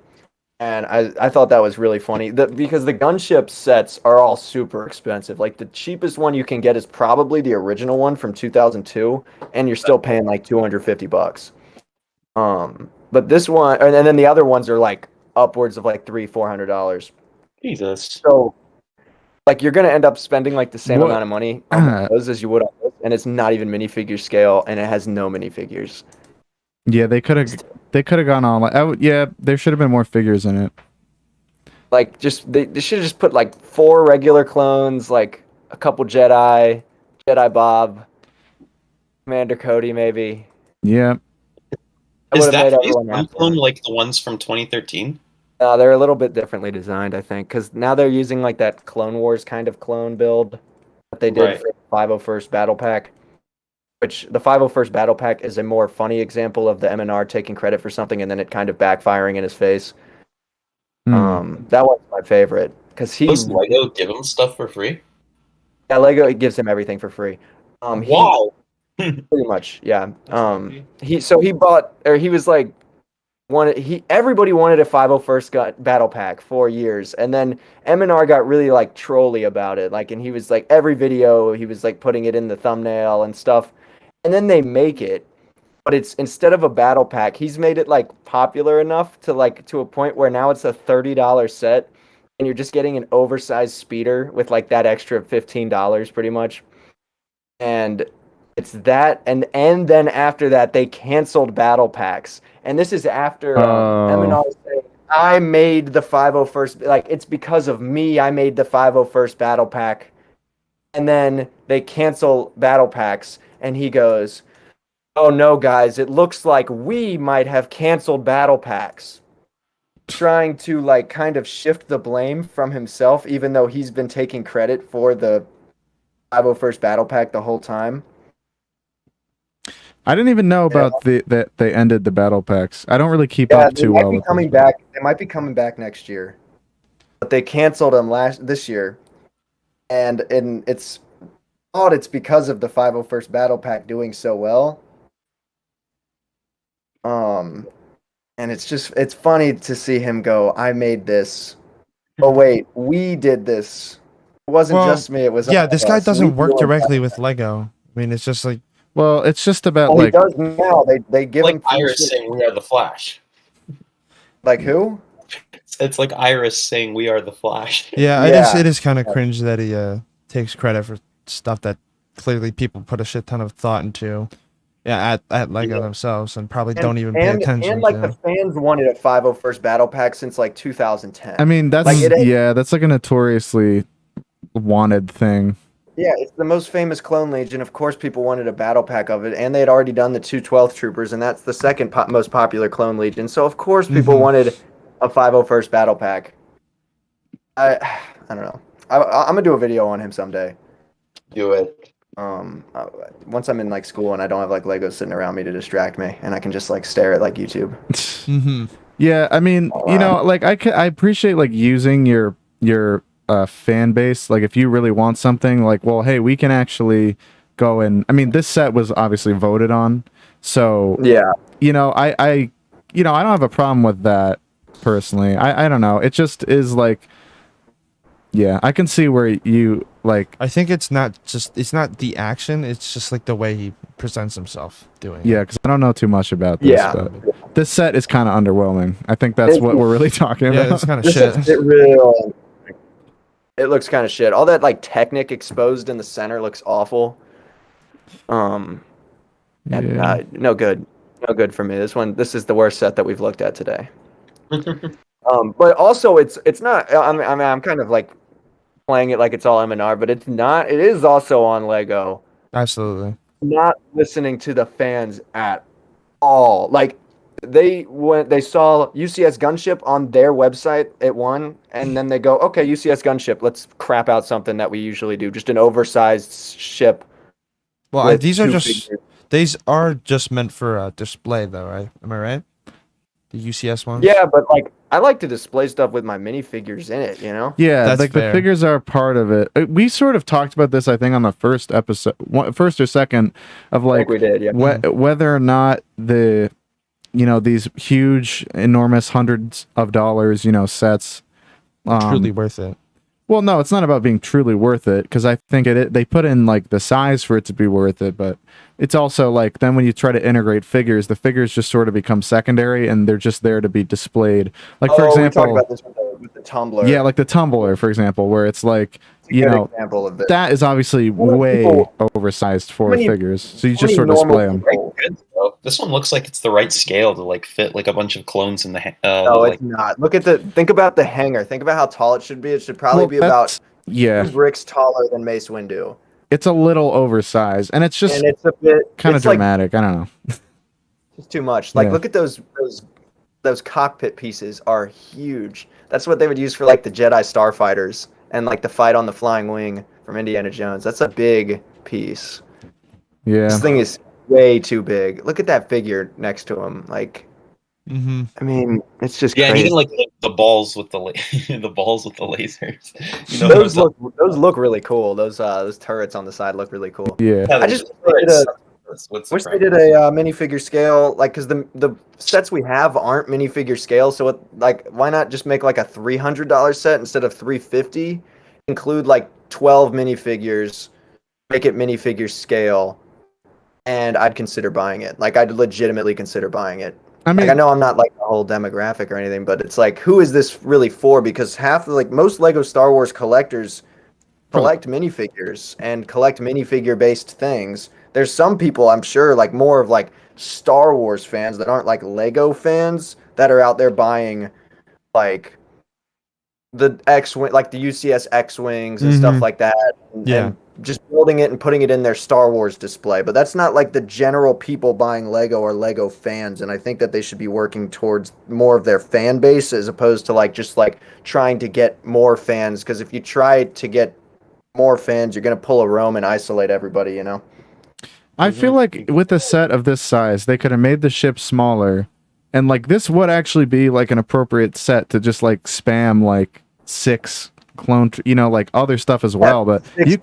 And I thought that was really funny because the gunship sets are all super expensive. Like the cheapest one you can get is probably the original one from 2002, and you're still paying like $250. But this one, and then the other ones are like upwards of like $300-$400. Jesus. So like you're gonna end up spending like the same amount of money on those as you would on this, and it's not even minifigure scale, and it has no minifigures. Yeah, they could have gone all like, there should have been more figures in it. Like they should have just put like 4 regular clones, like a couple Jedi Bob, Commander Cody maybe. Yeah. Is that one clone like the ones from 2013? They're a little bit differently designed, I think, because now they're using like that Clone Wars kind of clone build that they did for the 501st Battle Pack. Which the 501st Battle Pack is a more funny example of the M&R taking credit for something and then it kind of backfiring in his face. That was my favorite because does Lego give him stuff for free? Yeah, Lego gives him everything for free. Wow. Pretty much, yeah. He bought, or he was like, everybody wanted a 501st Battle Pack for years, and then M&R got really like trolly about it, like, and he was like every video he was like putting it in the thumbnail and stuff. And then they make it, but it's instead of a battle pack, he's made it like popular enough to a point where now it's a $30 set, and you're just getting an oversized speeder with like that extra $15 pretty much. And it's that, and then after that they canceled battle packs, and this is after M&R saying, I made the 501st, like it's because of me I made the 501st battle pack, and then they cancel battle packs. And he goes, oh no, guys, it looks like we might have canceled battle packs. Trying to like kind of shift the blame from himself, even though he's been taking credit for the 501st Battle Pack the whole time. I didn't even know about that they ended the battle packs. I don't really keep up too well with them. They might be coming back next year. But they canceled them this year. And it's thought it's because of the 501st Battle Pack doing so well. And it's funny to see him go, I made this. Oh wait, we did this. wasn't just me. It was this guy doesn't work directly with Lego. I mean, it's just like, well, it's just about he does now. They give like him Iris saying we are the Flash. Like who? It's like Iris saying we are the Flash. Yeah, it is kind of cringe that he takes credit for stuff that clearly people put a shit ton of thought into. Yeah, at Lego themselves, and probably don't even pay attention. And like the fans wanted a 501st battle pack since like 2010. I mean, that's that's like a notoriously wanted thing. Yeah, it's the most famous Clone Legion. Of course, people wanted a battle pack of it, and they had already done the 212th Troopers, and that's the second most popular Clone Legion. So of course, people wanted a 501st battle pack. I don't know. I'm gonna do a video on him someday. Do it. Once I'm in like school and I don't have like Legos sitting around me to distract me, and I can just like stare at like YouTube. Yeah, I mean, you know, like I appreciate like using your fan base. Like if you really want something, like, well, hey, we can actually go and, I mean, this set was obviously voted on, so yeah, you know, I don't have a problem with that personally. I don't know. It just is like, yeah, I can see where you like. I think it's not the action. It's just like the way he presents himself doing. Yeah, because I don't know too much about this. Yeah, but this set is kind of underwhelming. I think that's what we're really talking about. Yeah, it's kind of shit. It looks kind of shit. All that like Technic exposed in the center looks awful. No good. No good for me. This is the worst set that we've looked at today. But also it's not, I mean, I'm kind of like playing it like it's all M&R, but it's not. It is also on Lego. Absolutely. Not listening to the fans at all. Like they saw UCS Gunship on their website, it won, and then they go, okay, UCS Gunship, let's crap out something that we usually do, just an oversized ship. Well, these are just meant for display, though, right? Am I right? The UCS ones. Yeah, but like I like to display stuff with my minifigures in it, you know. Yeah, that's like fair. The figures are part of it. We sort of talked about this, I think, on the first episode, first or second, of like we did, yeah. Whether or not the, you know, these huge, enormous hundreds of dollars, you know, sets, truly worth it. Well, no, it's not about being truly worth it, because I think they put in like the size for it to be worth it, but it's also like then when you try to integrate figures, the figures just sort of become secondary and they're just there to be displayed. Like for example, we talked about this with the tumbler. Yeah, like the tumbler, for example, where it's like, you know, example of this. That is obviously way oversized for figures, so you just sort of display them. This one looks like it's the right scale to like fit like a bunch of clones in the. No, it's not. Think about the hanger. Think about how tall it should be. It should probably be about 2 bricks taller than Mace Windu. It's a little oversized, and it's just it's a bit kind of dramatic. Like, I don't know. It's too much. Like, look at those cockpit pieces are huge. That's what they would use for like the Jedi starfighters and like the fight on the flying wing from Indiana Jones. That's a big piece. Yeah. This thing is way too big. Look at that figure next to him. Like, I mean, it's just crazy. And even like the balls with the the balls with the lasers. You know, those look really cool. Those turrets on the side look really cool. Yeah. I just wish they did a minifigure scale, like, because the sets we have aren't minifigure scale. So why not just make like a $300 set instead of $350? Include like 12 minifigures, make it minifigure scale, and I'd consider buying it. Like, I'd legitimately consider buying it. I mean, like, I know I'm not like the whole demographic or anything, but it's like, who is this really for? Because most Lego Star Wars collectors collect minifigures and collect minifigure based things. There's some people, I'm sure, like more of like Star Wars fans that aren't like Lego fans that are out there buying like the X-Wing, like the UCS X-Wings and stuff like that. And just building it and putting it in their Star Wars display. But that's not like the general people buying Lego or Lego fans. And I think that they should be working towards more of their fan base as opposed to like just like trying to get more fans. Because if you try to get more fans, you're going to pull a Rome and isolate everybody, you know? I feel like with a set of this size, they could have made the ship smaller. And like this would actually be like an appropriate set to just like spam like 6 clone, like other stuff as well. But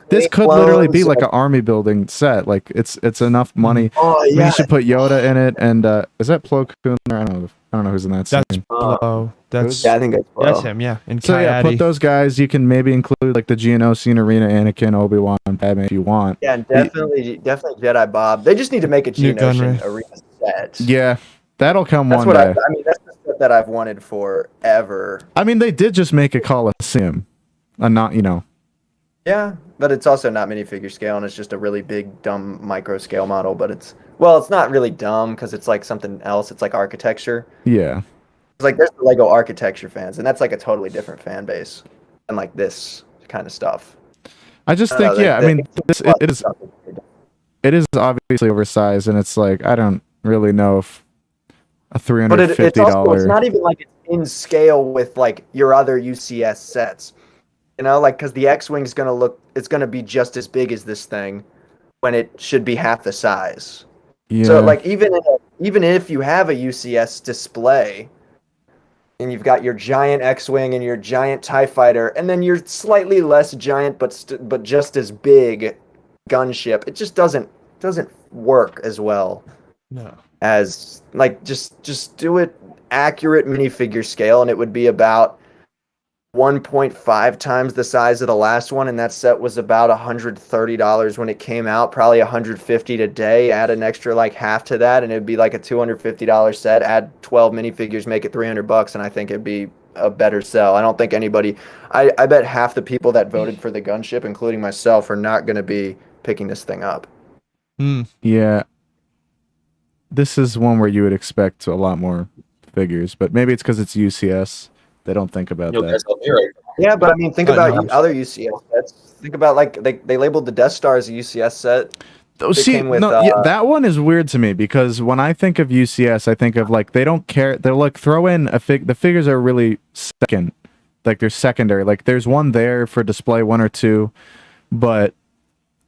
this could literally be like an army building set. Like it's enough money. Oh yeah. You should put Yoda in it, and is that Plo Koon? I don't know who's in that. That's Plo. I think that's Plo. That's him. Yeah. And so yeah, put those guys. You can maybe include like the Geonosian Arena, Anakin, Obi-Wan, Padme if you want. Yeah, and definitely Jedi Bob. They just need to make a Geonosian Arena set. Yeah. That'll come one day. I mean, that's the stuff that I've wanted forever. I mean, they did just make a Coliseum, not. Yeah, but it's also not minifigure scale, and it's just a really big, dumb micro scale model. But it's not really dumb because it's like something else. It's like architecture. Yeah. It's like there's the Lego architecture fans, and that's like a totally different fan base than like this kind of stuff. I just think, I mean, it is obviously oversized, and it's like I don't really know if a $350. But it's not even like it's in scale with like your other UCS sets, like because the X-wing is it's gonna be just as big as this thing, when it should be half the size. Yeah. So like even if you have a UCS display, and you've got your giant X-wing and your giant TIE fighter, and then your slightly less giant but just as big gunship, it just doesn't work as well. No. As like just do it accurate minifigure scale, and it would be about 1.5 times the size of the last one, and that set was about $130 when it came out, probably $150 today. Add an extra like half to that, and it'd be like a $250 set. Add 12 minifigures, make it $300, and I think it'd be a better sell. I don't think anybody. I bet half the people that voted for the gunship, including myself, are not going to be picking this thing up. Yeah. This is one where you would expect a lot more figures, but maybe it's because it's UCS. They don't think about that. Yeah, but I mean, think about other UCS sets. Think about like they labeled the Death Star as a UCS set. That one is weird to me because when I think of UCS, I think of like they don't care. They're like throw in the figures are really second, like they're secondary. Like there's one there for display, one or two, but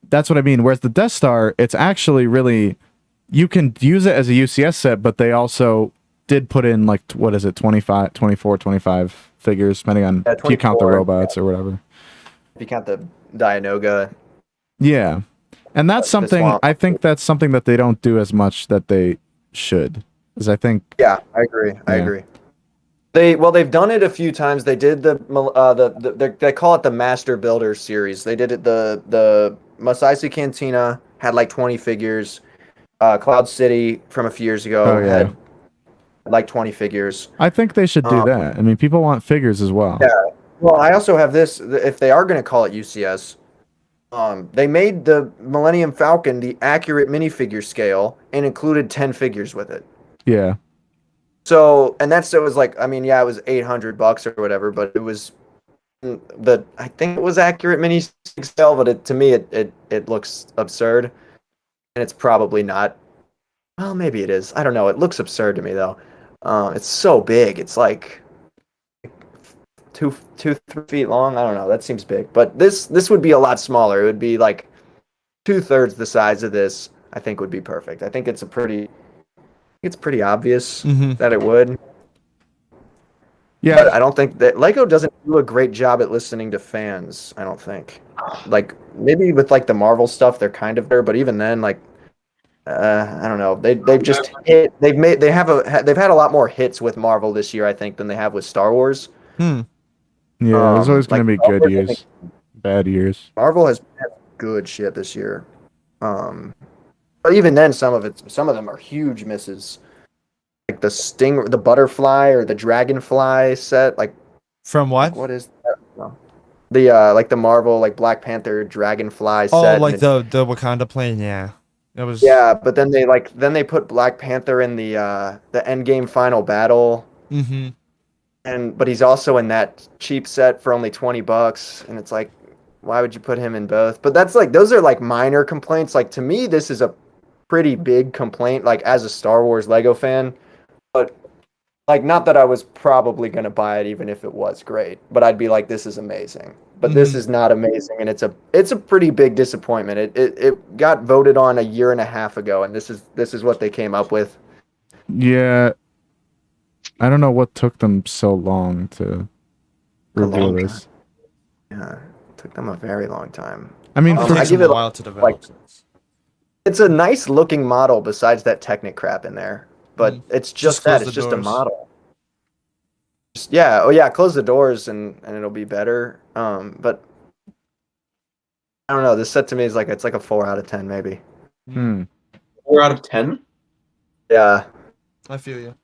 that's what I mean. Whereas the Death Star, it's actually really. You can use it as a UCS set, but they also did put in like, what is it, 25 figures, depending on if you count the robots or whatever. If you count the Dianoga. Yeah. And that's something, I think that's something that they don't do as much that they should. Because I think... Yeah, I agree. I agree. They've done it a few times. They did they call it the Master Builder series. They did it, the Mos Eisley Cantina had like 20 figures. Cloud City from a few years ago had like 20 figures. I think they should do that. I mean, people want figures as well. Yeah. Well, I also have this. If they are going to call it UCS, they made the Millennium Falcon the accurate minifigure scale and included 10 figures with it. Yeah. So, and it was like, I mean, yeah, it was $800 or whatever, but it was I think it was accurate mini scale, but to me, it looks absurd. And it's probably not. Well, maybe it is. I don't know. It looks absurd to me, though. It's so big. It's like 3 feet long. I don't know. That seems big. But this would be a lot smaller. It would be like 2/3 the size of this. I think would be perfect. I think it's pretty obvious that it would. Yeah. But I don't think that Lego doesn't do a great job at listening to fans. I don't think. Like maybe with like the Marvel stuff, they're kind of there, but even then, like I don't know. They've just hit. They've had a lot more hits with Marvel this year, I think, than they have with Star Wars. Yeah, there's always going to be good years, bad years. Marvel has had good shit this year. But even then, some of them are huge misses. Like the butterfly or the dragonfly set, like from what? What is that? No. The like the Marvel like Black Panther dragonfly set. Oh, like the Wakanda plane, yeah. It was. Yeah, but then they put Black Panther in the Endgame final battle. But he's also in that cheap set for only $20, and it's like, why would you put him in both? But that's like those are like minor complaints. Like to me, this is a pretty big complaint. Like as a Star Wars Lego fan. But like, not that I was probably going to buy it even if it was great, but I'd be like, this is amazing. But this is not amazing, and it's a pretty big disappointment. It got voted on a year and a half ago, and this is what they came up with. Yeah, I don't know what took them so long to reveal this. Yeah, it took them a very long time. I mean, It for, takes give them it a while to develop. it's a nice looking model besides that Technic crap in there, but it's just that. It's just a model. Yeah. Oh yeah. Close the doors and it'll be better. But I don't know. This set to me is like it's like a 4 out of 10 maybe. 4 out of 10. Yeah, I feel you.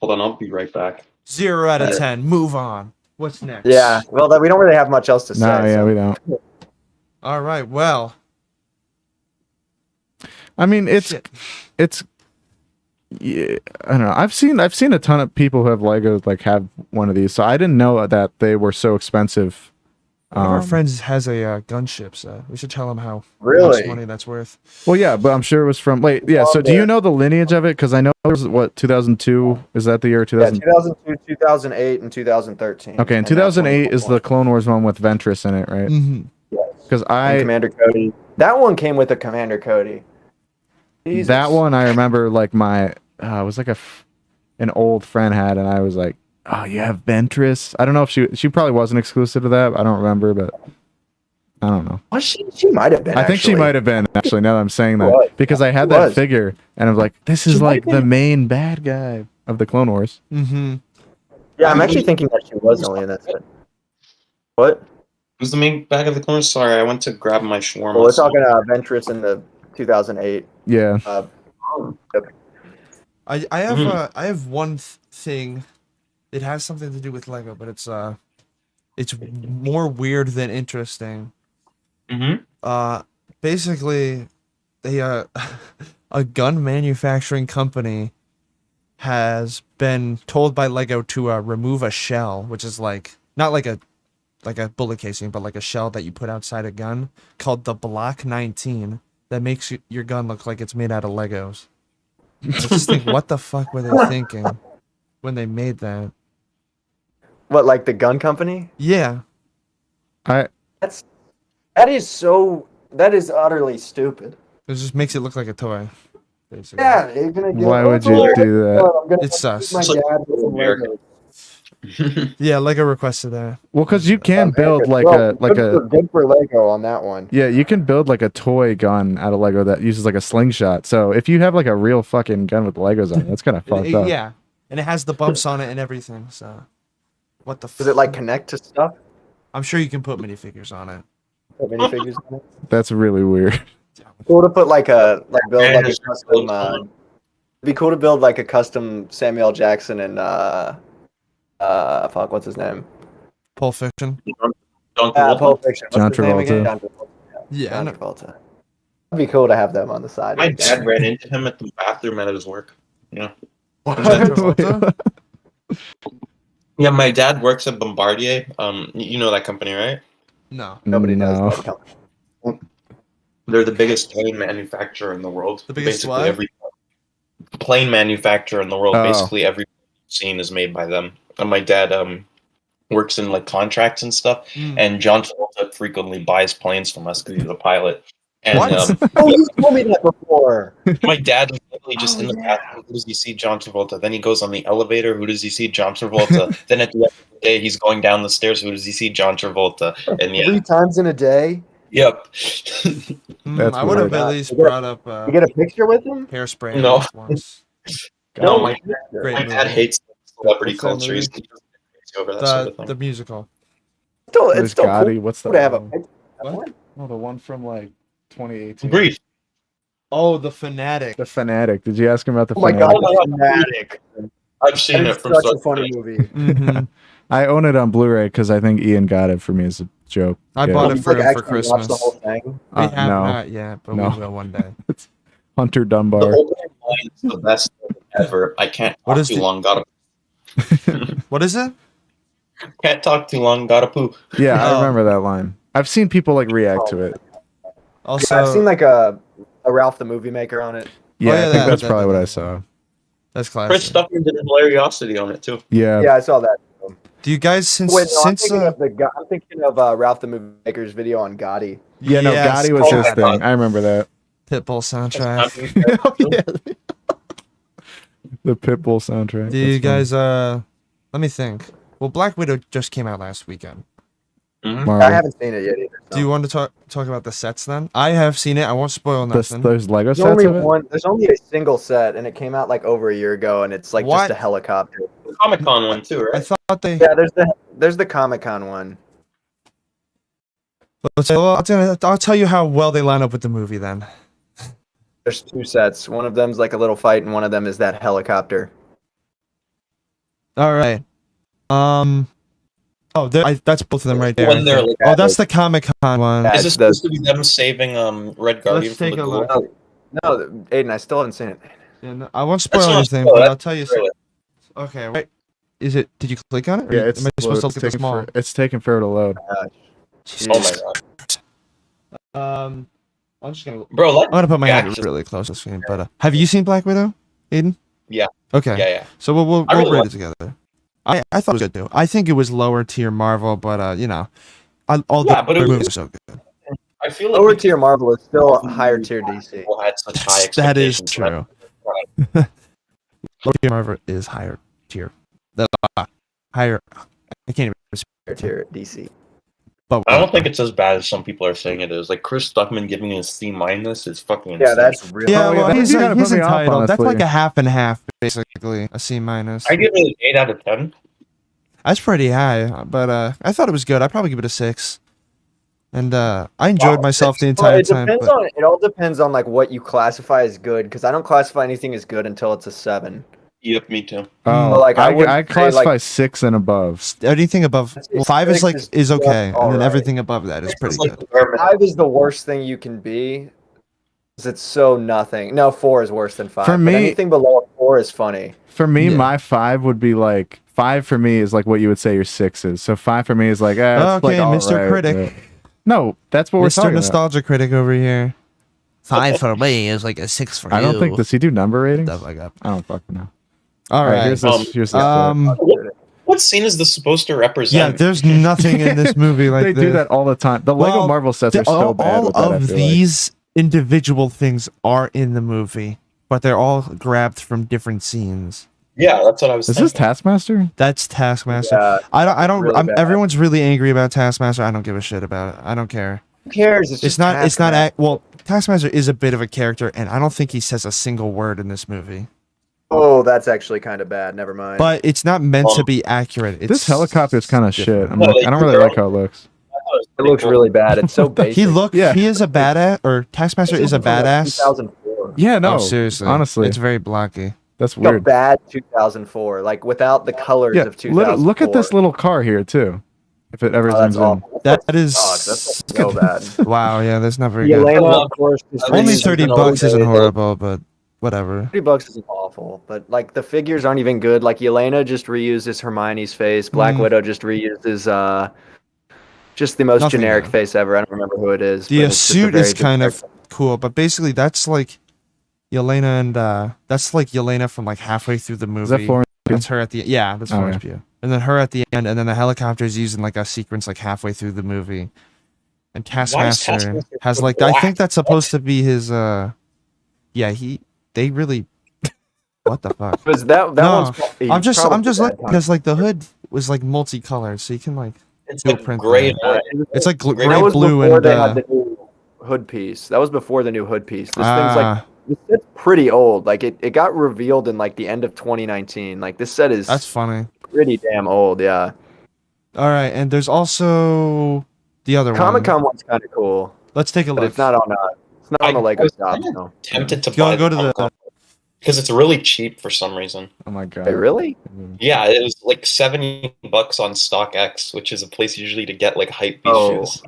Hold on, I'll be right back. 0 out of 10. Move on. What's next? Yeah. Well, we don't really have much else to say. no, yeah, so. we don't. All right. Well. I mean, it's. Yeah, I don't know. I've seen a ton of people who have Legos like have one of these, so I didn't know that they were so expensive. One of our friends has a gunship set. We should tell him how Really much money that's worth. Well, yeah, but I'm sure it was from. Wait, yeah. So, do you know the lineage of it? Because I know it was what 2002. Is that the year 2000? Yeah, 2002, 2008, and 2013. Okay, and 2008 is the Clone Wars one with Ventress in it, right? Mm-hmm. Because And Commander Cody. That one came with a Commander Cody. Jesus. That one I remember like it was like an old friend had, and I was like, oh, you have Ventress? I don't know if she probably wasn't exclusive to that. I don't remember, but I don't know. Was she might have been. I think she might have been actually. Now that I'm saying that, Was. because I had that figure, and I was like, this is like the main bad guy of the Clone Wars. Mm-hmm. Yeah, I'm actually thinking that she was only in that set. What? Who's the main bag of the corner? Sorry, I went to grab my shawarma. Well, we're talking Ventress in the 2008. Yeah. I have one thing. It has something to do with Lego, but it's more weird than interesting. Basically, a gun manufacturing company has been told by Lego to remove a shell, which is like not like a bullet casing, but like a shell that you put outside a gun called the Block 19 that makes your gun look like it's made out of Legos. I just think, what the fuck were they thinking when they made that? What, like the gun company? Yeah. That is utterly stupid. It just makes it look like a toy. Basically. Yeah, you're gonna get Why would you do that? It's sus. My dad with some Legos. Yeah, Lego requested that. Well, because you can build like good for Lego on that one. Yeah, you can build like a toy gun out of Lego that uses like a slingshot. So if you have like a real fucking gun with Legos on it, that's kind of fucked up. Yeah, and it has the bumps on it and everything. So, what the? Does it like connect to stuff? I'm sure you can put minifigures on it. Put minifigures on it. That's really weird. Cool to put build like a custom. It'd be cool to build like a custom Samuel Jackson and fuck, what's his name? Pulp Fiction. Pulp Fiction. John Travolta. Yeah, John Travolta. It'd be cool to have them on the side. My dad ran into him at the bathroom at his work. Yeah. Yeah, my dad works at Bombardier. You know that company, right? No. Nobody knows that company. They're the biggest plane manufacturer in the world. The biggest basically what? every plane manufacturer in the world. Basically every scene is made by them. And my dad works in like contracts and stuff. And John Travolta frequently buys planes from us because he's a pilot. And, what? You told me that before. My dad was literally just in the bathroom. Who does he see? John Travolta. Then he goes on the elevator. Who does he see? John Travolta. Then at the end of the day, he's going down the stairs. Who does he see? John Travolta. And yeah. 3 times in a day? Yep. I would have at least brought up. You get a picture with him? Hairspray. No. Once. No, my movie. dad hates celebrity culture. He's crazy over that sort of thing. The musical. It's still Gotti. cool What's the to have a what? Oh, the one from like 2018. Brief. Oh, the Fanatic. The Fanatic. Did you ask him about the Oh my Fanatic? god, Fanatic. I've seen it It's from such a funny movie. Mm-hmm. I own it on Blu-ray because I think Ian got it for me as a joke. I bought it for actually Christmas. watched the whole thing. We have no. not yet, but No. we will one day. It's Hunter Dunbar. The opening line is the best thing ever. I can't What talk is too the- long. Gotta What is it? can't talk too long. Gotta poo. Yeah, I Oh. remember that line. I've seen people like react to it. Also, I've seen like a Ralph the Movie Maker on it. Yeah, yeah, I think that- that's that- probably what I saw. that's Chris classic. Stuckman did hilariosity on it too. Yeah. Yeah, I saw that. Do you guys since Wait, no, since I'm thinking of Ralph the Movie Maker's video on Gotti. Yeah, no, Yes, Gotti was his Call- thing. I remember that. Pitbull soundtrack? Oh, yeah. The Pitbull soundtrack. Do you That's funny. guys let me think. Well, Black Widow just came out last weekend. Mhm. I haven't seen it yet either. So. Do you want to talk about the sets then? I have seen it. I won't spoil nothing. Those Lego There's sets only of it? one. There's only a single set, and it came out like over a year ago, and it's like What? just a helicopter. Comic-Con one too, I right? thought they. Yeah, there's the Comic-Con one. I'll tell you how well they line up with the movie then. There's 2 sets. One of them's like a little fight, and one of them is that helicopter. All right. Oh, that's both of them right there. When they're like, Oh, that's the Comic-Con one. Yeah, is this supposed to be them saving Red Guardian Let's from take the a ghoul? look. No, Aiden, I still haven't seen it. Yeah, no, I won't spoil That's not anything, spoil, but that's I'll tell you. trailer. Okay, right. Is it? Did you click on it? Or Yeah, it's am I supposed to load- look at the small? it's taking forever to load. Oh my god, I'm just gonna. bro! I'm gonna put my Yeah, head just- really close to the screen. But have you seen Black Widow, Aiden? Yeah. Okay. Yeah. So we'll I really rate like it together. I thought it was good too. I think it was lower tier Marvel, but all Yeah, the but it movies was- are so good. I feel like Lower because tier Marvel is still higher tier DC. people had such high That is expectations. true. Right. Lower tier Marvel is higher tier. Higher. I can't even. Higher tier DC. But I don't think it's as bad as some people are saying it is. Like Chris Stuckman giving it a C- is fucking insane. Yeah, that's really. Yeah, Oh, yeah, well, that- he's, you gotta he's put me off, entitled. That's honestly. like a half and half, basically. A C minus. I give it an 8 out of 10. That's pretty high, but I thought it was good. I'd probably give it a 6. And I enjoyed myself the entire time. Depends But on it. All depends on like what you classify as good, because I don't classify anything as good until it's a 7. Yep, me too. Oh, But, like, I wouldn't I say, classify like- 6 and above. anything above I'd say 5 is 6 like is is okay, just and then alright. everything above that is pretty It's like good. the bare minimum. 5 is the worst thing you can be, because it's so nothing. No, 4 is worse than 5. For but me- anything below a 4 is funny. For me, Yeah. my 5 would be like 5 for me is like what you would say your 6 is. So 5 for me is like, it's Okay, like Mr. alright, Critic. but- No, that's what we're Mr. talking about. Nostalgia Critic over here. 5 for me is like a 6 for you. I don't think does he do number ratings? Stuff like that. I don't fucking know. All right. Here's this. Here's this. What scene is this supposed to Yeah, represent? there's nothing in this movie like they this. do that all the time. The Lego Well, Marvel sets are so bad. all with that, I of feel like. these individual things are in the movie, but they're all grabbed from different scenes. Yeah, that's what I was Is thinking. this Taskmaster? That's Taskmaster. Yeah, I don't. really bad. Everyone's really angry about Taskmaster. I don't give a shit about it. I don't care. who cares? It's just It's not. Taskmaster. Well, Taskmaster is a bit of a character, and I don't think he says a single word in this movie. Oh, that's actually kind of bad. Never mind. But it's not meant to be accurate. It's This helicopter is kind of different. shit. I'm No, like, they I don't do really their like how it looks. it looks really bad. It's so basic. He is a badass, or Taskmaster is a badass. 2004. Yeah, no. Oh, seriously. honestly, It's very blocky. that's Like a weird. bad 2004, like without the colors Yeah, of 2004. look at this little car here too. If it ever Oh, that's zooms in. awful. That is That's so bad. wow. Yeah, that's not very good. Elena, of course, just Only reuses 30 the bucks isn't old- horrible, but whatever. $30 isn't awful, but like the figures aren't even good. Like Elena just reuses Hermione's face. Black Widow just reuses just the most Nothing generic good. face ever. I don't remember who it is. The but it's just a suit very is kind of generic- cool, but basically that's like Yelena and that's like Yelena from like halfway through the movie. Is that Florence? That's her at the that's Oh, Florence yeah. Pugh. And then her at the end, and then the helicopter is using like a sequence like halfway through the movie. And Taskmaster Taskmaster has so like I black? think that's supposed to be his they really what the fuck? Was that No, one's I'm just probably looking bad. because like the hood was like multicolored, so you can like It's Dual like print gray and there. white. it's like That gray, That was blue, before and they had the new hood piece. That was before the new hood piece. This thing's like this set's pretty old. Like it got revealed in like the end of 2019. Like this set is that's funny. pretty damn old. Yeah, All right, and there's also the other Comic one. Con one's kind of cool, Let's take a but look. it's not on the Lego was shop. kinda No. tempted to Go- buy go to the- Comic-Con because it's really cheap for some reason. Oh my god. Wait, really? Yeah, it was like $70 on StockX, which is a place usually to get like hype beast Oh. shoes.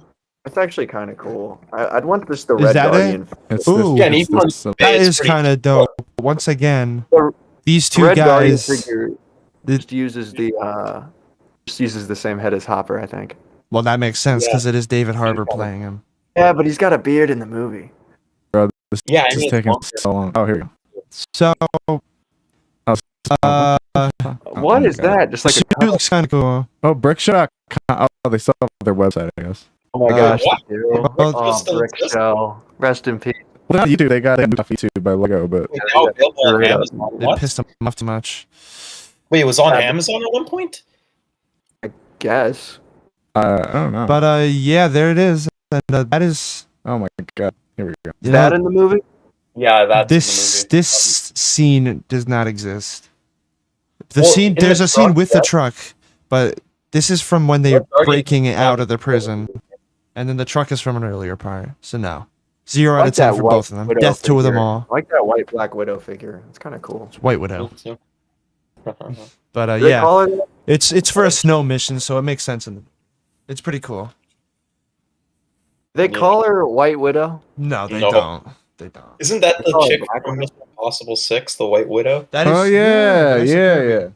It's actually kind of cool. I'd want this the Is Red that it? Guardian. It's Ooh. this, Yeah, and it's even on this- That It's is pretty kind of dope. Once again, The these two Red Guardian guys. figure just uses the same head as Hopper, I think. Well, that makes sense Yeah. because it is David Harbour playing him. Yeah, but he's got a beard in the movie. this Yeah, I is mean, taking it's so long. Oh, here we go. So, What is that? Just like suit a looks kind of cool. Oh, BrickShock. Oh, they still have their website, I guess. Oh my Uh, gosh, what? they do. Well, Oh, still Brick exists. Shell. Rest in peace. Well, not YouTube. They got it off YouTube by Lego, but Wait, now available on Yeah. Amazon. It What? pissed him off too much. Wait, it was on Yeah. Amazon at one point? Guess. I don't know. But yeah, there it is, and that is. Oh my god! Here we go. Is that in the movie? Yeah, that's this in the movie. this scene does not exist. The Well, scene in there's the a scene truck, with the truck, but this is from when they're breaking it out of the prison, and then the truck is from an earlier part. So no, 0 out of 10 for both of them. Death to them all. I like that white Black Widow figure. It's kind of cool. It's White Widow. But Do they yeah, call it? it's for a snow mission, so it makes sense. It's pretty cool. They call her White Widow. No, they No. don't. They don't. Isn't that the Oh, chick Black from Widow. Mission Impossible 6, the White Widow? That is. Oh yeah, Vanessa yeah, Kirby. yeah.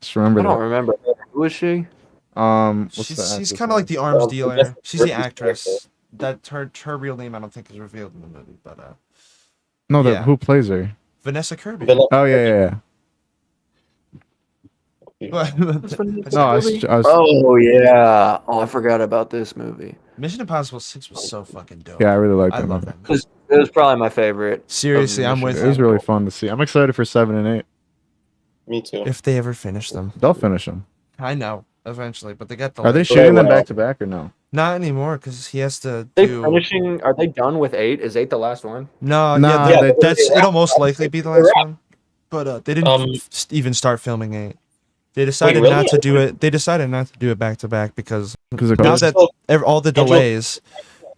Just remember I don't that. remember. Who is she? What's the She's actress kind of like the name? arms Well, dealer. Vanessa She's the Kirby's actress. That her real name I don't think is revealed in the movie, but No, yeah. who plays her? Vanessa Kirby. Oh yeah. But- No, I was Oh yeah. Oh, I forgot about this movie. Mission Impossible 6 was so fucking dope. yeah, I really liked I that love movie. that movie. It was probably my favorite. Seriously, I'm with It was you. really fun to see. I'm excited for 7 and 8. Me too. If they ever finish them. They'll finish them. I know, eventually, but they got the. Are they They shooting them will. back to back or no? Not anymore, because he has to They do. finishing? Are they done with 8? Is 8 the last one? No, Nah, yeah, they- it'll most likely be the last one. But they didn't Um, even start filming 8. They decided really? not to do it. They decided not to do it back to back because Because of now COVID. that all the Schedule- delays,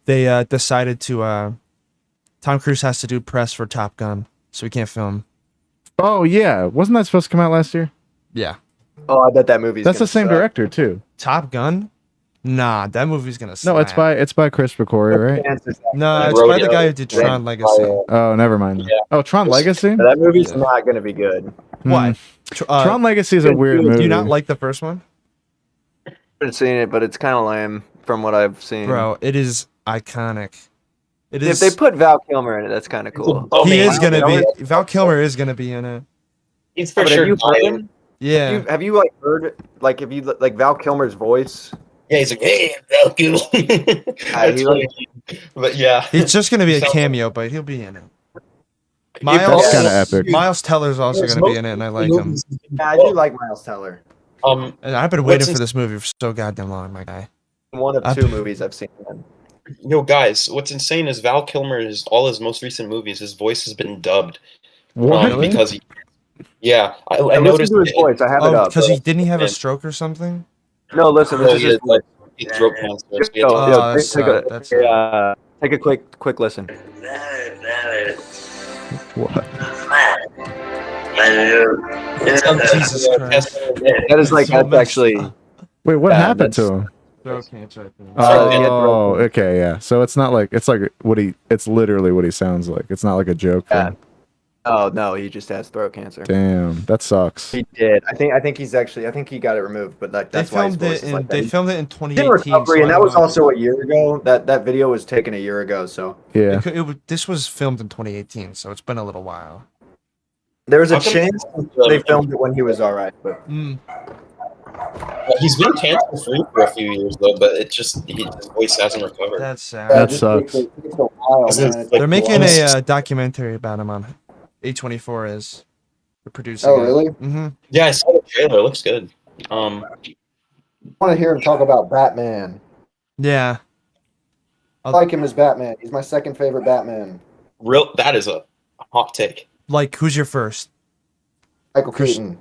they decided to. Tom Cruise has to do press for Top Gun, so he can't film. Oh yeah, wasn't that supposed to come out last year? Yeah, Oh, I bet that movie's. That's the gonna same suck. director too. Top Gun. Nah, that movie's gonna. No, it's by Chris McQuarrie, right? No, it's by the guy who did Tron Legacy. Oh, never mind. Yeah. Oh, Tron Legacy. That movie's Yeah. not gonna be good. What? Tron Legacy is a weird movie. Do you not like the first one, I haven't seen it, but it's kind of lame from what I've seen. bro? It is iconic. It If is. they put Val Kilmer in it, that's kind of cool. Oh, he man. is gonna Val be. Val Kilmer is gonna be in it. He's for But have sure you heard dying. him? Yeah. Have you like heard like if you like Val Kilmer's voice? Yeah, he's like, hey, Falcon. That's he funny. But yeah. He's just gonna be a Sounds- cameo, but he'll be in it. If Miles, That's kinda epic. Miles Teller's also There's gonna be in it, and I like him. Yeah, I do like Miles Teller. Um, And I've been What's waiting his- for this movie for so goddamn long, my guy. One of I've- 2 movies I've seen him. yo, guys, what's insane is Val Kilmer is all his most recent movies. His voice has been dubbed. What? Because he, yeah, I I noticed. listened to his voice. I have it Oh, up. because didn't he have a stroke or something? No, listen. This is his like he throat cancer. So he had to- Oh, Oh, that's take sad, a, that's take a quick listen. What? Jesus Christ. That is like So that's messed actually. up. Wait, what Yeah, happened to that's- him? Throat cancer, I think. Oh, he had throat okay, yeah. So it's not like it's like what he. It's literally what he sounds like. It's not like a joke. Yeah. thing. Oh no, he just has throat cancer. Damn, that sucks. He did. I think he's actually. I think he got it removed, but They that's why his filmed voice it is in. like They that. filmed it in He's in 2018. recovery, so and I that don't was know if also a year ago. That video was taken a year ago. So Yeah. This was filmed in 2018, so it's been a little while. there's a How come- chance they filmed it when he was all right. But He's been cancer free for a few years though, but his voice hasn't recovered. That's sad. That just sucks. takes a while, This is man. like They're making honest- a documentary about him on A24 is. They're producing. Oh really? Mm-hmm. Yeah, I saw the trailer. It looks good. I want to hear him talk about Batman. Yeah. I like him as Batman. He's my second favorite Batman. That is a hot take. Like, who's your first? Michael Christian- Keaton.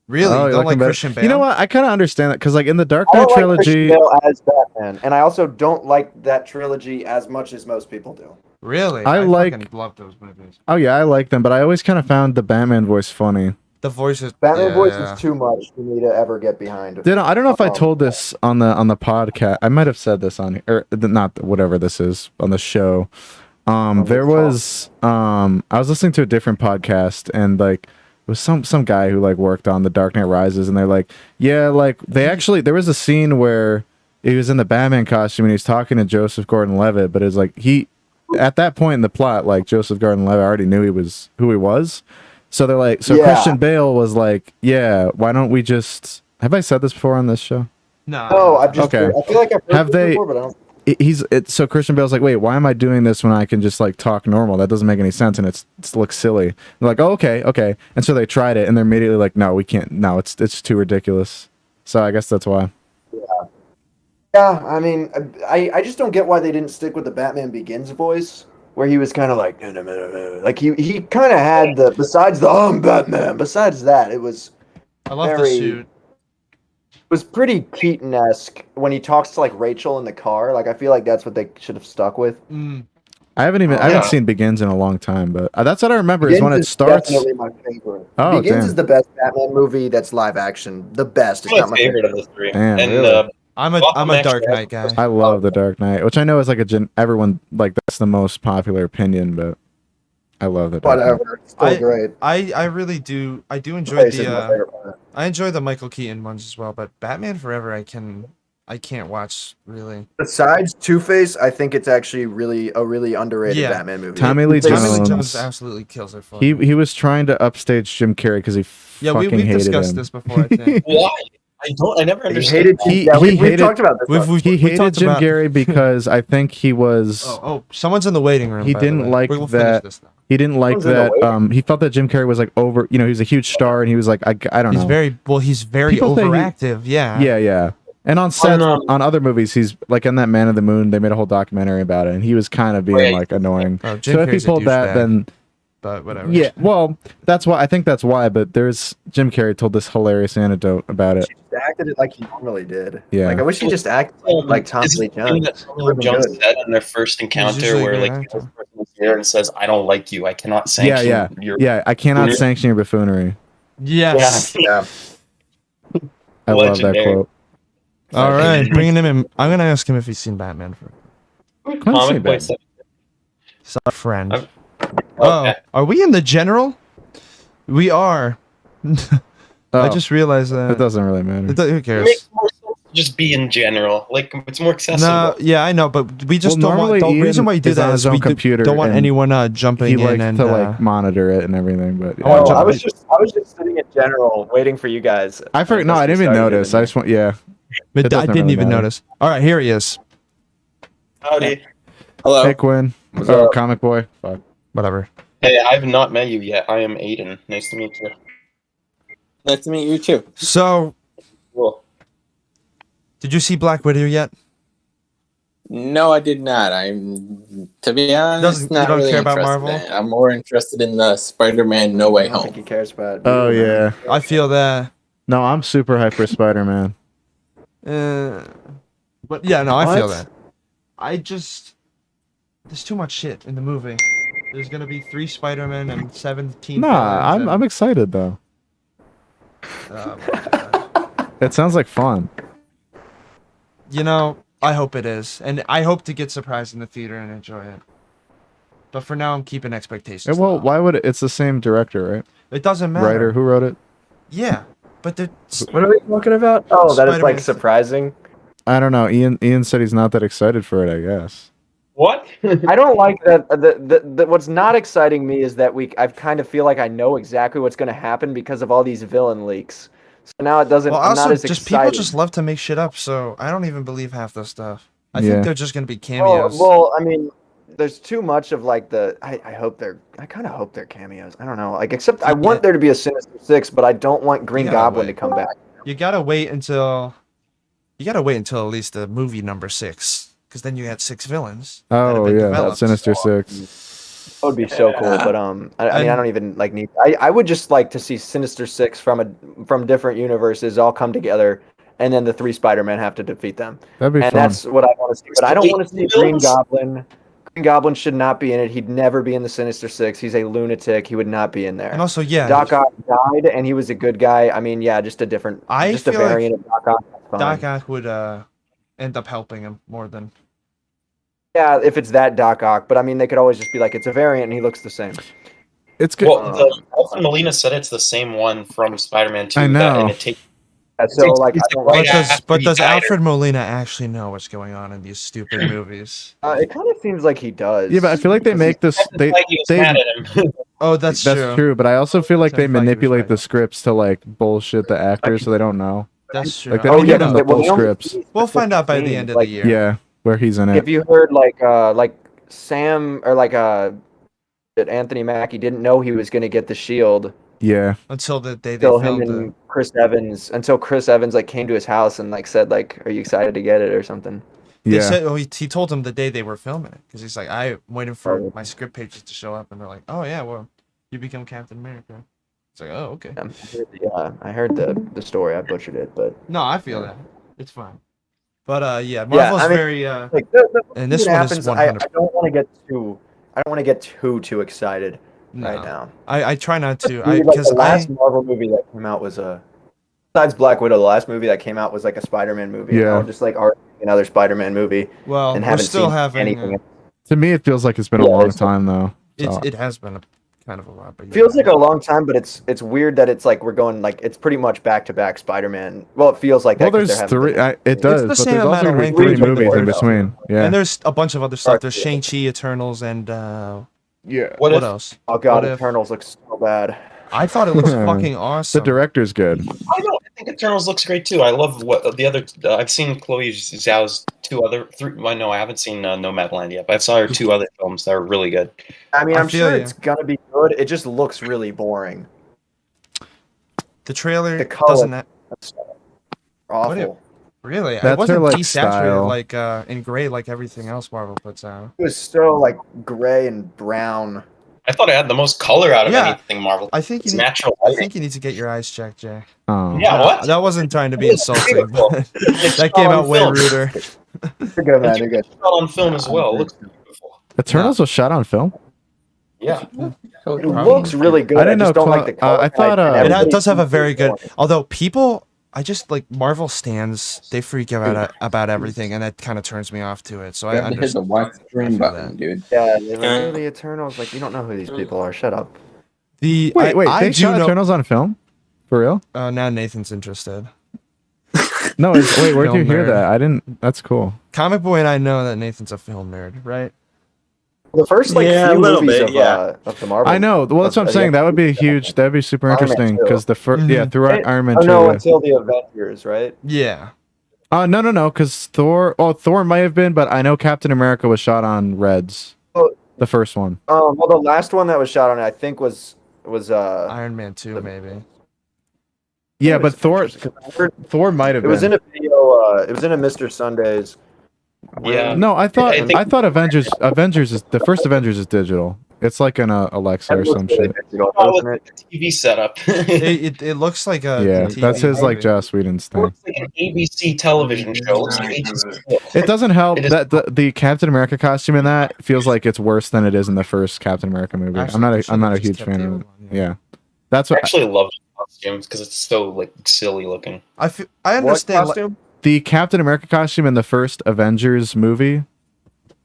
Really? Oh, You you don't like like him better? Christian Bale? You know what? I kind of understand that because, like, in the Dark I Knight don't like Christian trilogy. Bale as Batman, and I also don't like that trilogy as much as most people do. Really? I like- fucking love those movies. Oh yeah, I like them, but I always kind of found the Batman voice funny. The voices. Batman yeah, voice yeah. is too much for me to ever get behind. I don't know if I Um, told this on the podcast. I might have said this on or not whatever this is on the show. There was I was listening to a different podcast and like it was some guy who like worked on The Dark Knight Rises and they're like, yeah, like they actually there was a scene where he was in the Batman costume and he's talking to Joseph Gordon-Levitt, but it's like he at that point in the plot, like Joseph Gordon-Levitt already knew he was who he was. So they're like, so Yeah. Christian Bale was like, yeah, why don't we just have I said this before on this show? No, I've just. Okay. I feel like I've heard Have this they- before, but I don't. So Christian Bale's like, wait, why am I doing this when I can just like talk normal? That doesn't make any sense and it looks silly. They're like, oh, okay. And so they tried it and they're immediately like, no, we can't. No, it's too ridiculous. So I guess that's why. Yeah, I mean, I just don't get why they didn't stick with the Batman Begins voice, where he was kind of like, "No, no, no, no, no." Like he kind of had the besides the Batman. Besides that, it was I love the very. suit. It was pretty Keaton-esque when he talks to like Rachel in the car. Like I feel like that's what they should have stuck with. Mm. I haven't seen Begins in a long time, but that's what I remember Begins is when it starts. Definitely my favorite. Oh, Begins damn. is the best Batman movie that's live action. The best. It's My not my favorite of the three. Damn, and really? I'm a Gotham Dark actually Knight guy. I love The Dark Knight, which I know is like everyone like that's the most popular opinion, but I love The Dark Knight. Whatever. It's still great. I really do. I do enjoy Face is my favorite part. I enjoy the Michael Keaton ones as well, but Batman Forever I can't watch really. Besides Two-Face, I think it's actually a really underrated Batman movie. Tommy Lee Jones absolutely kills it for he me. he was trying to upstage Jim Carrey because he fucking we've hated discussed him. this before. I think. Why? I never He understood. hated. We've talked about this. He hated Jim Carrey because I think he was. Someone's in the waiting room. He didn't like that. He didn't like that. He felt that Jim Carrey was like over. You know, he was a huge star, and he was like, I don't know. He's very People say overactive. Yeah. Yeah. And on set, on other movies, he's like in that Man of the Moon. They made a whole documentary about it, and he was kind of being like annoying. Jim so if he Carrey's a pulled that, douchebag, then but whatever. yeah. Well, that's why I think that's why. But there's Jim Carrey told this hilarious anecdote about it. He just acted it like he normally did. Yeah. Like I wish he just acted like Tommy Lee Jones. That Tommy Lee Jones said in their first encounter, where like this person is here and says, "I don't like you. I cannot sanction your I cannot sanction your buffoonery." Yes. Yeah. I love that quote. All right, bringing him in. I'm gonna ask him if he's seen Batman. Comic boy stuff. Friend. Okay. Are we in the general? We are. I just realized that. It doesn't really matter. Who cares? It makes more sense to just be in general. Like it's more accessible. No, yeah, I know, but we just don't want. The reason why you do that is we don't want anyone jumping in and to like monitor it and everything. But I was just sitting in general waiting for you guys. I forgot. No, I didn't even notice. I just want. Yeah. But I didn't even notice. All right, here he is. Howdy. Hello. Hey Quinn. Oh, comic boy. Fuck. Whatever. Hey, I have not met you yet. I am Aiden. Nice to meet you. Nice to meet you too. So, Cool. Did you see Black Widow yet? No, I did not. To be honest, not really care about interested Marvel? in it. I'm more interested in the Spider-Man No Way I don't Home. think he cares about. Oh yeah. I feel that. No, I'm super hyped for Spider-Man. But yeah, no, I feel that. There's too much shit in the movie. There's gonna be 3 Spider-Men and 17. Nah, I'm excited though. It sounds like fun. You know, I hope it is, and I hope to get surprised in the theater and enjoy it. But for now, I'm keeping expectations. Well, why would it's the same director, right? It doesn't matter. Writer, who wrote it? Yeah, but what are we talking about? Oh, that is like surprising. I don't know. Ian said he's not that excited for it. I guess. What? I don't like that. What's not exciting me is that I kind of feel like I know exactly what's going to happen because of all these villain leaks. So now it doesn't. Well, I'm also, not as just excited. people just love to make shit up, so I don't even believe half the stuff. I think they're just gonna be cameos. Well, I mean, there's too much of like the. I kind of hope they're cameos. I don't know. Like, except I want there to be a Sinister Six, but I don't want Green Goblin to come back. You gotta wait until at least the movie number 6, because then you had 6 villains. Oh yeah, that Sinister Six. That would be so cool, but I mean, I don't even like need. I would just like to see Sinister Six from different universes all come together, and then the 3 Spider-Men have to defeat them. That'd be and fun. that's what I want to see. But I don't want to see Green Goblin. Green Goblin should not be in it. He'd never be in the Sinister Six. He's a lunatic. He would not be in there. And also, Doc Ock died, and he was a good guy. I mean, yeah, just a different, a variant of Doc Ock. Doc Ock would end up helping him more than. Yeah, if it's that Doc Ock, but I mean, they could always just be like, it's a variant, and he looks the same. It's good. Well, Alfred Molina said it's the same one from Spider-Man 2. I know. And it takes. So, like, I don't but does Alfred Molina actually know what's going on in these stupid movies? It kind of seems like he does. Yeah, but I feel like they make this. Oh, that's true. But I also feel like they manipulate the scripts to like bullshit the actors, so they don't know. That's true. Like they don't give them the full scripts. We'll find out by the end of the year. Yeah, where he's in it. If you heard like Sam or that Anthony Mackie didn't know he was going to get the shield. Yeah. Until the day they Until filmed him and Chris Evans like came to his house and like said like, "Are you excited to get it?" or something. They said, he told him the day they were filming it because he's like, I'm waiting for my script pages to show up, and they're like, oh yeah, well, you become Captain America. It's like, oh okay. Yeah, I heard the story. I butchered it, but no, I feel that it's fine. But yeah, Marvel's very like, and this one is 100%. I don't want to get too excited right now. I try not to. The last Marvel movie that came out was besides Black Widow, the last movie that came out was like a Spider-Man movie. Yeah, I'm just like another Spider-Man movie. Well, and we're still having anything. To me, it feels like it's been a long time though. It has been kind of a lot. But feels like a long time, but it's weird that it's like we're going like it's pretty much back to back Spider-Man. Well, it feels like that. Well, there's three. It does, but there's also three movies in between. Yeah, and there's a bunch of other stuff. There's Shang-Chi, Eternals, and what else? Oh god, Eternals looks so bad. I thought it looks fucking awesome. The director's good. I think Eternals looks great too. I love what the other. I've seen Chloe Zhao's I haven't seen Nomadland yet, but I saw her 2 other films that are really good. I mean, I'm sure it's gonna be good. It just looks really boring. The trailer doesn't. Awful. Really? That's it wasn't her, desaturated like in gray like everything else Marvel puts out. It was so like gray and brown. I thought it had the most color out of anything Marvel. I think you need to get your eyes checked, Jack. Oh. Yeah, what? That wasn't trying to be insulting. That came out way ruder. You're good, man. You're good. It's shot on film as well. It looks beautiful. Eternals was shot on film. Yeah. It looks really good. I didn't know. Don't like the color. I thought it does have a very good. Although people, I just like Marvel stands. They freak out about everything, and that kind of turns me off to it. So I understand. Hit the white screen button, dude. Yeah, the Eternals. Like you don't know who these people are. Shut up. Wait, they shot Eternals on film? For real? Now Nathan's interested. No, wait, where'd you hear that? I didn't. That's cool. Comic Boy and I know that Nathan's a film nerd, right? The first few movies of the Marvel. I know. Well, that's what I'm saying. That would be huge. That'd be super interesting because the first, throughout Iron Man 2. No, until the Avengers, right? Yeah. No, because Thor. Oh, Thor might have been, but I know Captain America was shot on Reds. The first one. Well, the last one that was shot on it, I think was Iron Man 2, maybe. Yeah, but Thor might have been. It was in a video. It was in a Mr. Sundays. Yeah. No, I thought Avengers is the first Avengers is digital. It's like an Alexa or some shit. TV setup. it looks like a TV that's his like Joss Whedon's thing. It looks like an ABC television show. It looks like it doesn't help that the Captain America costume in that feels like it's worse than it is in the first Captain America movie. Actually, I'm not a huge fan of it. Yeah. That's what I actually love the costumes because it's so like silly looking. I understand. What costume? The Captain America costume in the first Avengers movie.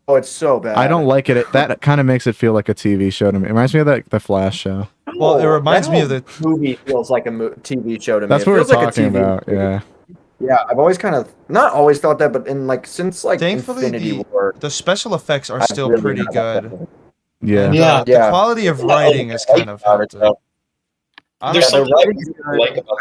Oh, it's so bad. I don't like it. That kind of makes it feel like a TV show to me. It reminds me of the Flash show. Well, it reminds me of the movie. Feels like a TV show to me. That's what we're talking about. Yeah. Yeah, I've always kind of not always thought that, but in like since like thankfully Infinity War, the special effects are still pretty good. Yeah. The quality of writing is kind of helped. There's something I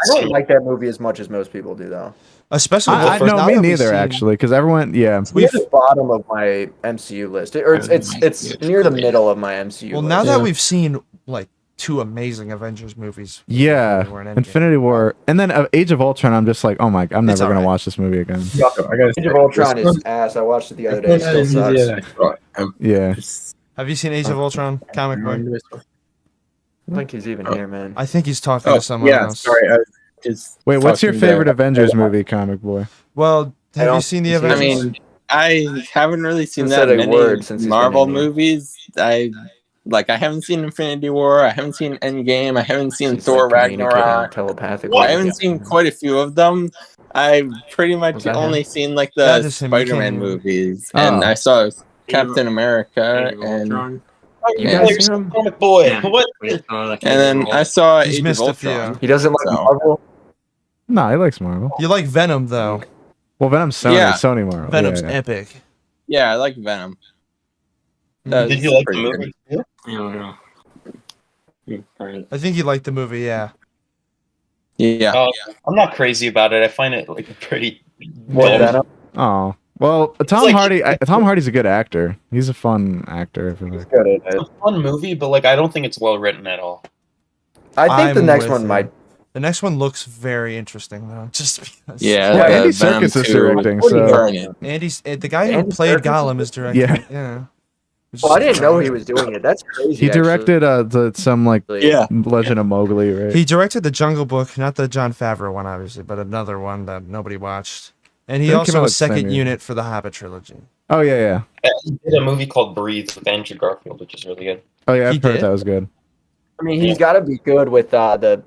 don't like that movie as much as most people do, though. Especially no, me neither, actually, because everyone, we're at the bottom of my MCU list, or it's near the middle of my MCU. Well, now that we've seen like 2 amazing Avengers movies, Infinity War, and then Age of Ultron, I'm just like, oh my, I'm never gonna watch this movie again. Age of Ultron is ass. I watched it the other day. It still sucks. Yeah. Have you seen Age of Ultron? Comic book. I don't think he's even here, man. I think he's talking to someone else. Sorry. Wait, what's your favorite Avengers movie, Comic Boy? Well, have you seen the Avengers? I mean, I haven't really seen that many Marvel movies. I haven't seen Infinity War. I haven't seen Endgame. I haven't seen Thor Ragnarok. Telepathically. I haven't seen quite a few of them. I've pretty much only seen like the Spider-Man movies, and I saw Captain America and. You guys seen Comic Boy. Yeah. What? And then I saw Age of Ultron. He doesn't like Marvel? No, he likes Marvel. You like Venom, though. Well, Venom's Sony. Yeah. Sony Marvel. Venom's epic. Yeah, I like Venom. Did you like the movie? Yeah. I don't know. I think you liked the movie, yeah. Yeah. I'm not crazy about it. I find it like pretty. Venom? Oh. Well, Tom Hardy's a good actor. He's a fun actor. I feel like. It's a fun movie, but like I don't think it's well written at all. I think the next one might The next one looks very interesting though. Just because. Yeah, Well, Andy Serkis is directing, so Andy's the guy who played Gollum is directing. Yeah. Well, I didn't know he was doing it. That's crazy. He directed some like Legend of Mowgli, right? He directed the Jungle Book, not the Jon Favreau one, obviously, but another one that nobody watched. And he also was second unit for the Hobbit trilogy. Oh yeah. He did a movie called Breathe with Andrew Garfield, which is really good. Oh yeah, I've heard that was good. I mean, he's got to be good with the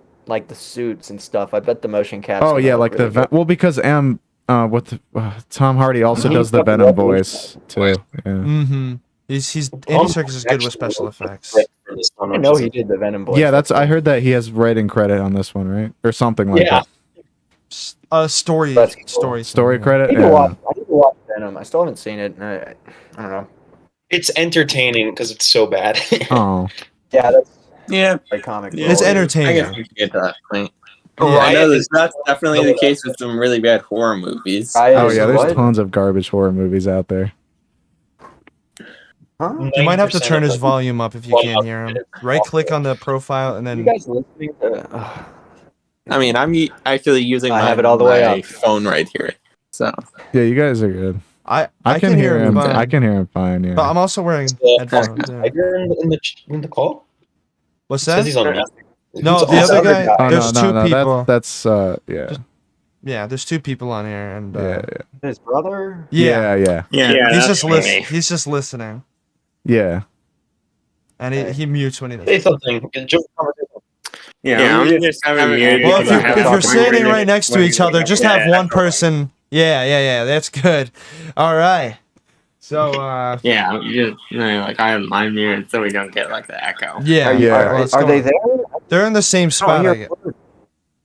suits and stuff. I bet the motion capture. Oh yeah, like really because Tom Hardy also does the Venom voice too. Yeah. Mm-hmm. Andy Serkis is good with special effects. I know he did the Venom voice. Yeah, I heard that he has writing credit on this one, right? Or something like that. Story credit. I need to watch Venom. I still haven't seen it. I don't know. It's entertaining because it's so bad. Oh. Yeah, that's very comic. It's entertaining. I guess we can get to that point. I know that's definitely the case with some really bad horror movies. Oh yeah, there's tons of garbage horror movies out there. Huh? You might have to turn his volume up if you can't hear him. Right-click on the profile and then. You guys listening to? I mean, I'm actually using I have it all the way up. phone right here. So yeah, you guys are good. I can hear him. Fine. I can hear him fine. Yeah. But I'm also wearing headphones. Yeah. in the call. What's that? He's on no, the other guy. There's two people. That's yeah. Yeah, there's two people on here, and his brother. Yeah. He's just listening. He's just listening. Yeah. And he mutes when he does. Say something. yeah, I'm just having muted. Well, if you're standing right next to each other, just have one person. Yeah. That's good. All right. So. Yeah, I'm muted so we don't get like the echo. Yeah. Are they there? They're in the same spot.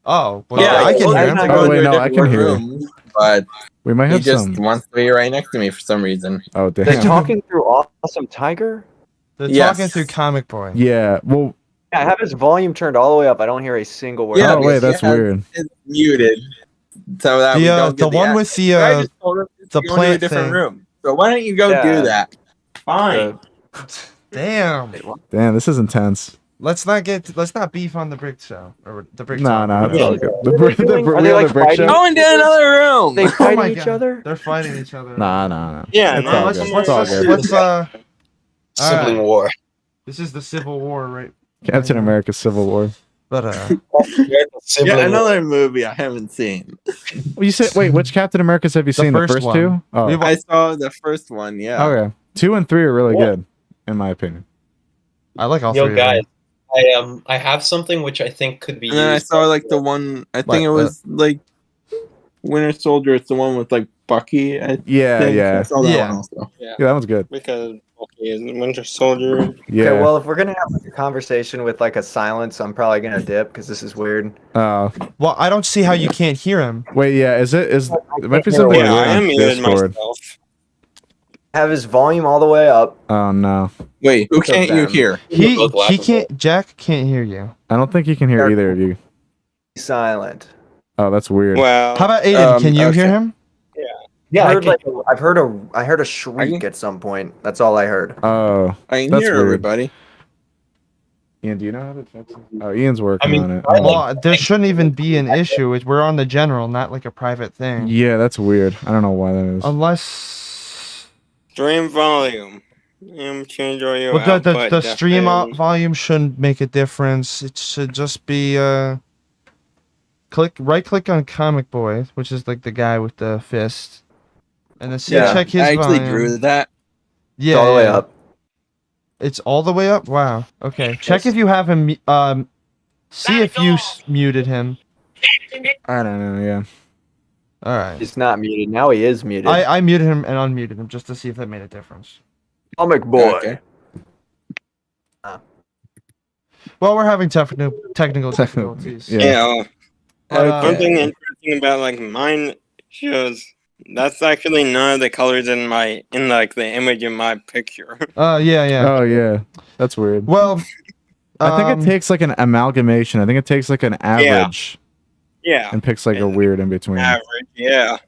Oh, well, yeah, I can hear him. Oh wait, no, I can hear him. But we might have he just wants to be right next to me for some reason. Oh damn! They're talking through Awesome Tiger. They're talking through Comic Boy. Yeah. Well. I have his volume turned all the way up. I don't hear a single word. Yeah, oh wait, that's weird. It's muted. So that the one with the plant different thing. room. So why don't you go do that? Fine. Damn, this is intense. Let's not beef on the Brick Show or the Brick. No, it's all good. Are they like fighting? Go into another room. They fighting each other. They're fighting each other. No. Yeah, it's all good. Sibling war. This is the Civil War, right? Captain America: Civil War. But another movie I haven't seen. Well, you said which Captain Americas have you seen? The first two? Oh. I saw the first one. Yeah. Okay. 2 and 3 are really good, in my opinion. I like all three. Yo, guys, I have something which I think could be. And then I saw like the one. I think it was like Winter Soldier. It's the one with like Bucky. Yeah. I saw that one also. Yeah, that one's good. Because Bucky is Winter Soldier. Yeah. Okay, well, if we're gonna have like a conversation with like a silence, I'm probably gonna dip because this is weird. Well, I don't see how you can't hear him. Wait, yeah, it might be something weird I on muted Discord. myself. Have his volume all the way up. Oh no. Wait, who can't you hear? He can't. Jack can't hear you. I don't think he can hear either of you. Silent. Oh, that's weird. Well, how about Aiden? Can you hear him? Yeah, I heard a shriek at some point. That's all I heard. Oh, I can hear everybody. Ian, do you know how to check something? Oh, Ian's working on it. Well, there shouldn't even be an issue. We're on the general, not like a private thing. Yeah, that's weird. I don't know why that is. Unless stream volume. Change all your well, the stream volume shouldn't make a difference. It should just be right click on Comic Boy, which is like the guy with the fist, and then check his volume. I actually drew that. Yeah, it's all the way up. It's all the way up. Wow. Okay. Check if you have him. See if you muted him. I don't know. Yeah. All right. He's not muted. Now he is muted. I muted him and unmuted him just to see if that made a difference. Comic Boy. Okay. Well, we're having technical difficulties. Yeah. Something interesting about like mine shows that's actually none of the colors in like the image in my picture. Yeah. Oh yeah. That's weird. Well, I think it takes like an amalgamation. I think it takes like an average. Yeah. And picks like a weird in between. Average, yeah.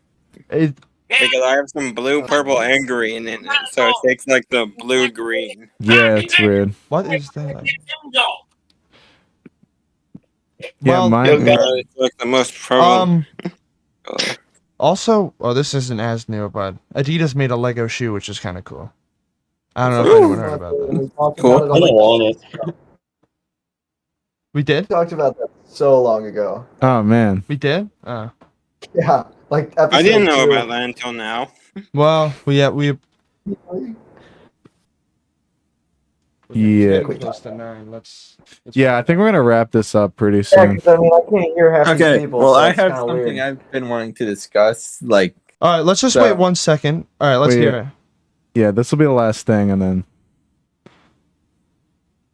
Because I have some blue, purple, and green in it, so it takes like the blue green. Yeah, it's weird. What is that? Well, it's like the most prevalent. Also, this isn't as new, but Adidas made a Lego shoe, which is kind of cool. I don't know if anyone heard about that. Cool. We did? We talked about that so long ago. Oh man. We did? Yeah, like I didn't know about that until now. Well, we Yeah. close to 9. Let's Yeah, I think we're gonna wrap this up pretty soon. I mean, I can't hear half these people. Well, so I it's have kinda something weird. I've been wanting to discuss. Like, all right, let's just wait 1 second. All right, let's hear it. Yeah, this will be the last thing, and then.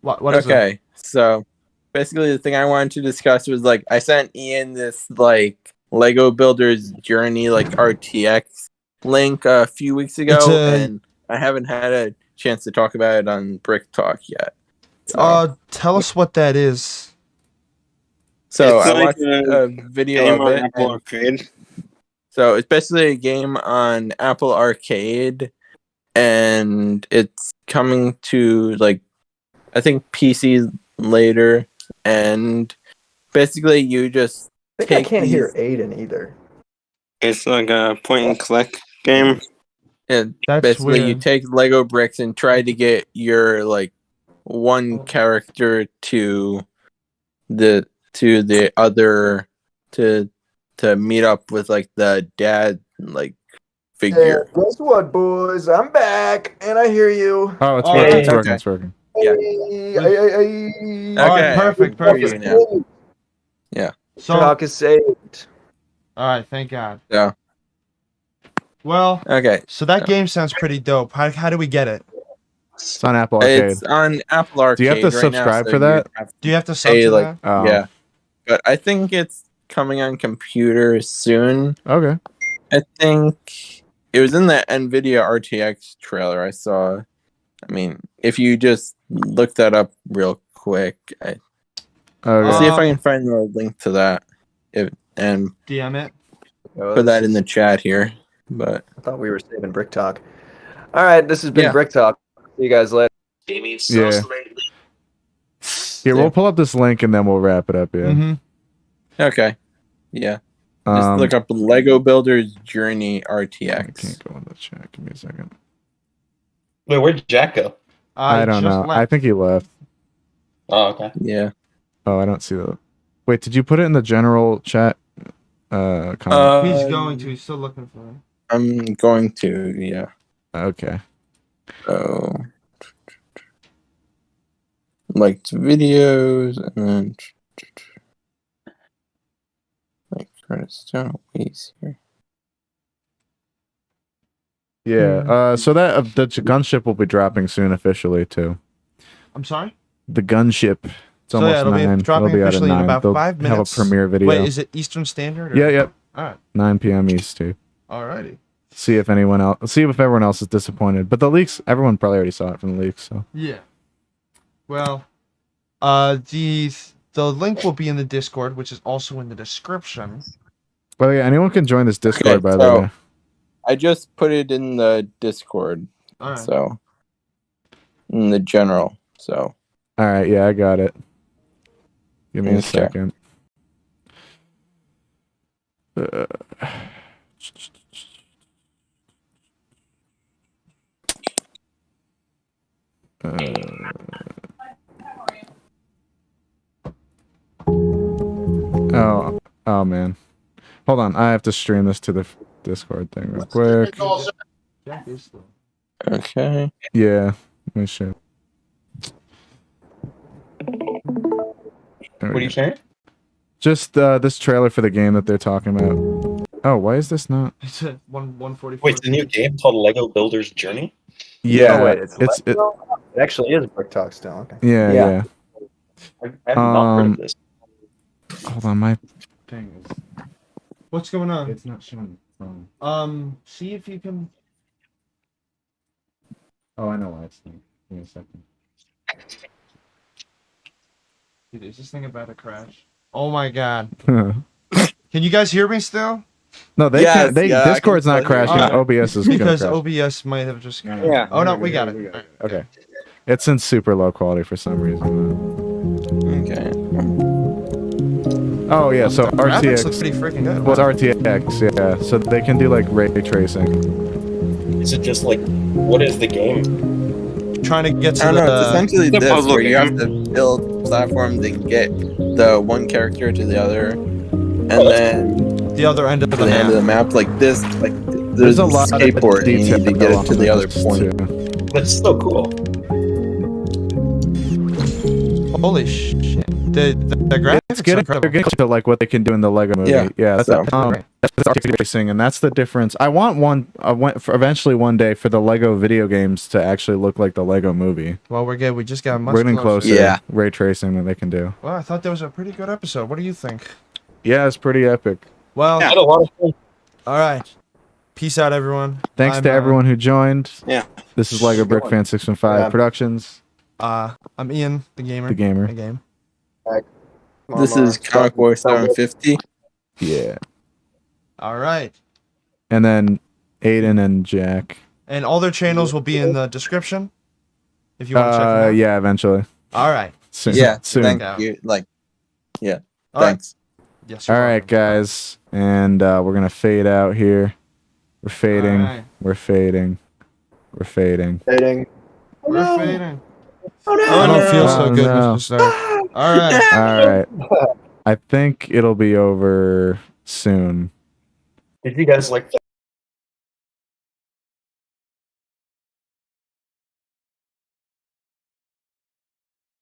What is okay, it? so basically the thing I wanted to discuss was like I sent Ian this like Lego Builders Journey like RTX link a few weeks ago, and I haven't had a chance to talk about it on BrickTalk yet. So. Tell us what that is. So It's I like watched a video of it. Apple Arcade. So it's basically a game on Apple Arcade, and it's coming to like I think PC later, and basically you just I think I can't hear Aiden either. It's like a point and click game. And That's basically you weird. take Lego bricks and try to get your like one character to the other to meet up with like the dad like figure. Hey, guess what, boys? I'm back, and I hear you. Oh, it's All working. right. It's working. Okay. It's working. Yeah. Hey. All right, Okay, perfect. I can hear you now. Yeah. So, Talk is saved. all right, thank God. Yeah. Well, Okay. so that game sounds pretty dope. How do we get it? It's on Apple Arcade. It's on Apple Arcade. Do you have to right subscribe now, for that? Do you have to sub Pay, to like, that? Oh. Yeah. But I think it's coming on computers soon. Okay. I think it was in the NVIDIA RTX trailer I saw. I mean, if you just look that up real quick, I'll see if I can find the link to that. And DM it. put that in the chat here. But I thought we were saving Brick Talk. All right, this has been Yeah. Brick Talk. See you guys later. Yeah. Here, we'll pull up this link and then we'll wrap it up. Yeah. Mm-hmm. okay. Yeah. Just look up Lego Builders Journey I RTX. can't go in the chat. Give me a second. Wait, where'd Jack go? I don't know. I think he left. Oh, okay. Yeah. Oh, I don't see the. Wait, did you put it in the general chat? Comment? He's going to. He's still looking for it. I'm going to, yeah. Okay. So, like videos, and then like Redstone ways here. Yeah. So that the gunship will be dropping soon officially too. I'm sorry? The gunship. It's So, almost yeah, it'll be 9. dropping It'll be out at officially in 9. about They'll 5 minutes. Have a premiere video. Wait, is it Eastern Standard? Or? Yeah. Yep. All right. 9 p.m. East too. Alrighty. See if everyone else is disappointed. But the leaks, everyone probably already saw it from the leaks. So. Yeah. Well, the link will be in the Discord, which is also in the description. Well, yeah, anyone can join this Discord, Okay, by the so- way. I just put it in the Discord, All right. so in the general. So All right, yeah, I got it. Give me a Okay. second. Oh man. Hold on, I have to stream this to the Discord thing real quick. Jack is still. okay. Yeah, let me show. What are you saying? Just this trailer for the game that they're talking about. Oh, why is this not? It's at 144. Wait, it's a new game called Lego Builders Journey? Yeah, Oh, wait, it it actually is Brick Talk still. Okay. yeah, Yeah. yeah. I have not heard of this. Hold on, my thing is. What's going on? it's not showing the phone. See if you can. Oh, I know why it's not. Give me a second. Dude, is this thing about to crash? Oh my god. No, Can you guys hear me still? they Yes, can't. yeah, I Discord's can not still hear you. crashing. OBS is gonna Because crash. OBS might have just. Yeah. Oh no, we got it. All right. Okay. It's in super low quality for some reason. Okay. Oh yeah, so The graphics look RTX. pretty freaking good. Well, it's RTX, yeah. So they can do like ray tracing. Is it just like, what is the game? Trying to get to I don't know. It's the. essentially the this, puzzle where you have game. to build platforms and get the one character to the other, and then The other end of to the the end of the map. map, like this, like There's there's a a lot of skateboard, and you detail need to get it to the on other this, point. too. That's so cool. Holy shit! The graphics It's are getting, incredible. they're getting to like what they can do in the Lego movie. Yeah, That's so- that's RTX racing, and that's the difference. I want for eventually one day for the Lego video games to actually look like the Lego movie. Well, we're good. We just got much We're getting closer. Yeah. Ray tracing that they can do. Well, I thought that was a pretty good episode. What do you think? Yeah, it's pretty epic. Well, I had a lot of fun. all right. Peace out, everyone. Thanks I'm, to everyone who joined. Yeah. This is LEGOBrickFan615 Productions. I'm Ian, the gamer. The gamer. The game. This is Comic Boy 750. Yeah. All right. And then Aiden and Jack. And all their channels will be in the description. If you want to check them out. Yeah, eventually. All right. Soon. Yeah, Soon. thank Yeah. you. Like, yeah, All right. thanks. Yes. All you're right, welcome. guys. And we're going to fade out here. We're fading. All right. We're fading. We're fading. We're fading. Oh no! I don't feel so Oh, good, no. Mr. Stark. All right. All right. I think it'll be over soon. Did you guys like